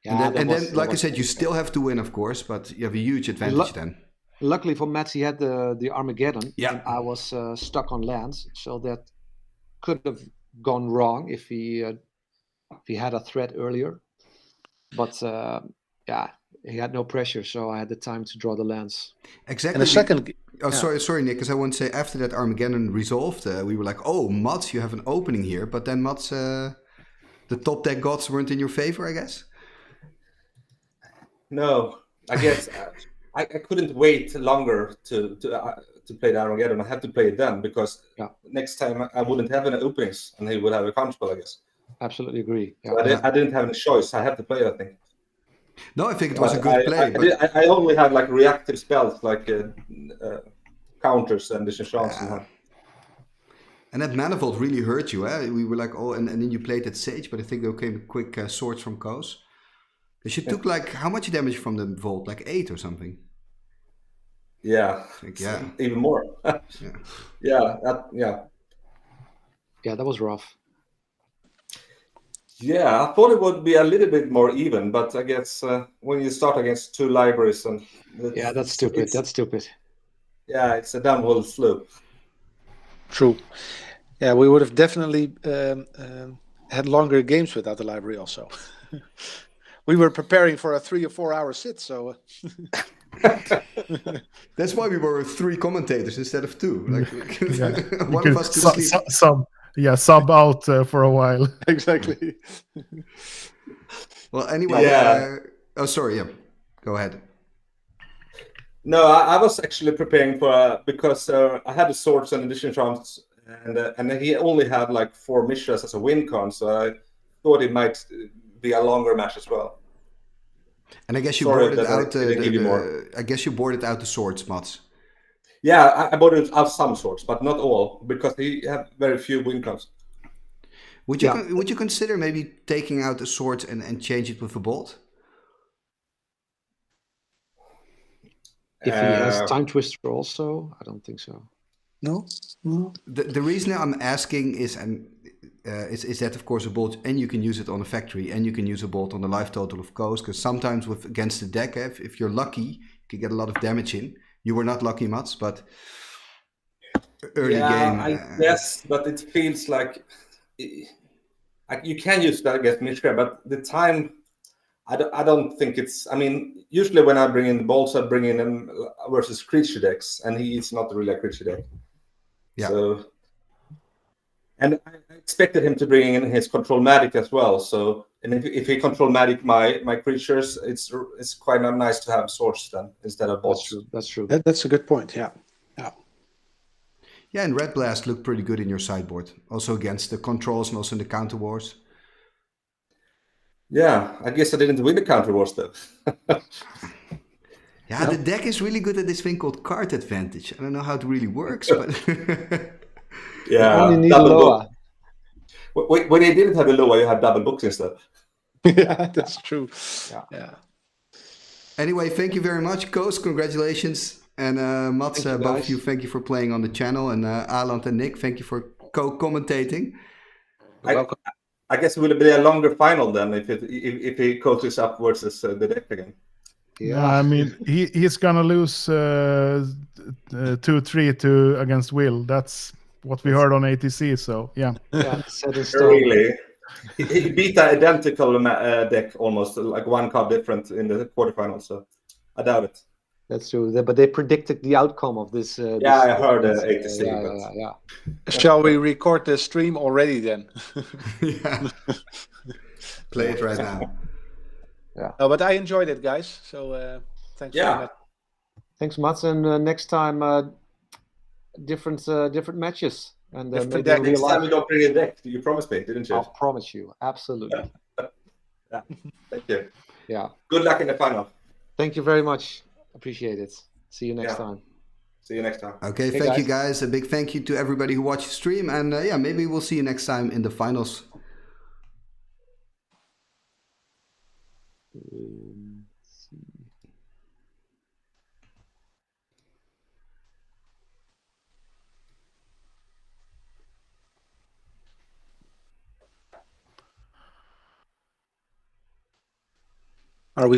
Yeah, and then like I said, you still have to win, of course, but you have a huge advantage then. Luckily for Mats, he had the Armageddon. Yeah. And I was stuck on lands, so that could have gone wrong if he had a threat earlier. But he had no pressure, so I had the time to draw the lands. Exactly. And the second. Oh, sorry, Nick, because I want to say after that Armageddon resolved, we were like, oh, Mats, you have an opening here. But then Mats, the top deck gods weren't in your favor, I guess? No, I guess I couldn't wait longer to play the Armageddon. I had to play it then because next time I wouldn't have any openings and he would have a counterspell, I guess. Absolutely agree. Yeah. So I didn't have any choice. I had to play it, I think. No, I think it was a good play. I only had like reactive spells like counters and disenchants. And that Manifold really hurt you. We were like, oh, and then you played that Sage, but I think there came quick swords from Koos. Because you took like, how much damage from the Vault? Like 8 or something? Yeah, even more. Yeah, that was rough. Yeah, I thought it would be a little bit more even, but I guess when you start against 2 libraries and that's stupid. That's stupid. Yeah, it's a downhill slope. True. Yeah, we would have definitely had longer games without the library also. We were preparing for a 3 or 4 hour sit, so. That's why we were 3 commentators instead of 2. Like one You of us could sleep. Sub out for a while. Exactly. Well, anyway. Yeah. Go ahead. No, I was actually preparing for because I had the swords and addition charms, and he only had like 4 Mishras as a win con, so I thought it might be a longer match as well. And I guess you boarded out the swords, Mats. Yeah, I bought it out some swords, but not all, because he had very few win cons. Would you consider maybe taking out the swords and change it with a bolt? If he has Time Twister also, I don't think so. No. The reason I'm asking is that of course a bolt, and you can use it on a factory, and you can use a bolt on the life total of Koos, because sometimes against the deck, if you're lucky, you can get a lot of damage in. You were not lucky, Mats, but early game. I guess, but it feels like you can use that against Mishra, but the time I don't think it's. I mean, usually when I bring in the bolts, I bring in them versus creature decks, and he is not really a creature deck. Yeah. So, and I expected him to bring in his control magic as well. So, and if he control magic my creatures, it's quite nice to have swords then instead of bolts. That's true. That's a good point. Yeah. Yeah. Yeah, and Red Blast looked pretty good in your sideboard. Also against the controls and also in the counter wars. Yeah, I guess I didn't win the counter wars though. Yeah, the deck is really good at this thing called card advantage. I don't know how it really works, but Yeah, Only need double Loa. book. When you didn't have a Loa, you had double books instead. Yeah, that's true. Yeah. Yeah. anyway, thank you very much, Koos. Congratulations. And Mats, Thank you, both guys. of you, thank you for playing on the channel. And Åland and Nick, thank you for co-commentating. I guess it will be a longer final then if he coaches up versus the deck again. Yeah, I mean he's gonna lose 2-3 against Will. That's what we heard on ATC. So yeah. Yeah, set in stone. Really, he beat the identical deck almost, like one card different in the quarterfinals. So I doubt it. That's true. But they predicted the outcome of this. Yeah, I heard ATC. Yeah. Shall we record the stream already then? Yeah. Play it right now. No, but I enjoyed it, guys. So thanks very much. Thanks, Mats. And next time, different Different matches. And maybe deck. in Next real time life. you don't bring a deck. You promised me, didn't you? I'll promise you. Absolutely. Yeah. Thank you. Yeah. Good luck in the final. Thank you very much. Appreciate it. See you next time. See you next time. Okay, Hey, thank you guys. guys. A big thank you to everybody who watched the stream. And yeah, maybe we'll see you next time in the finals. Are we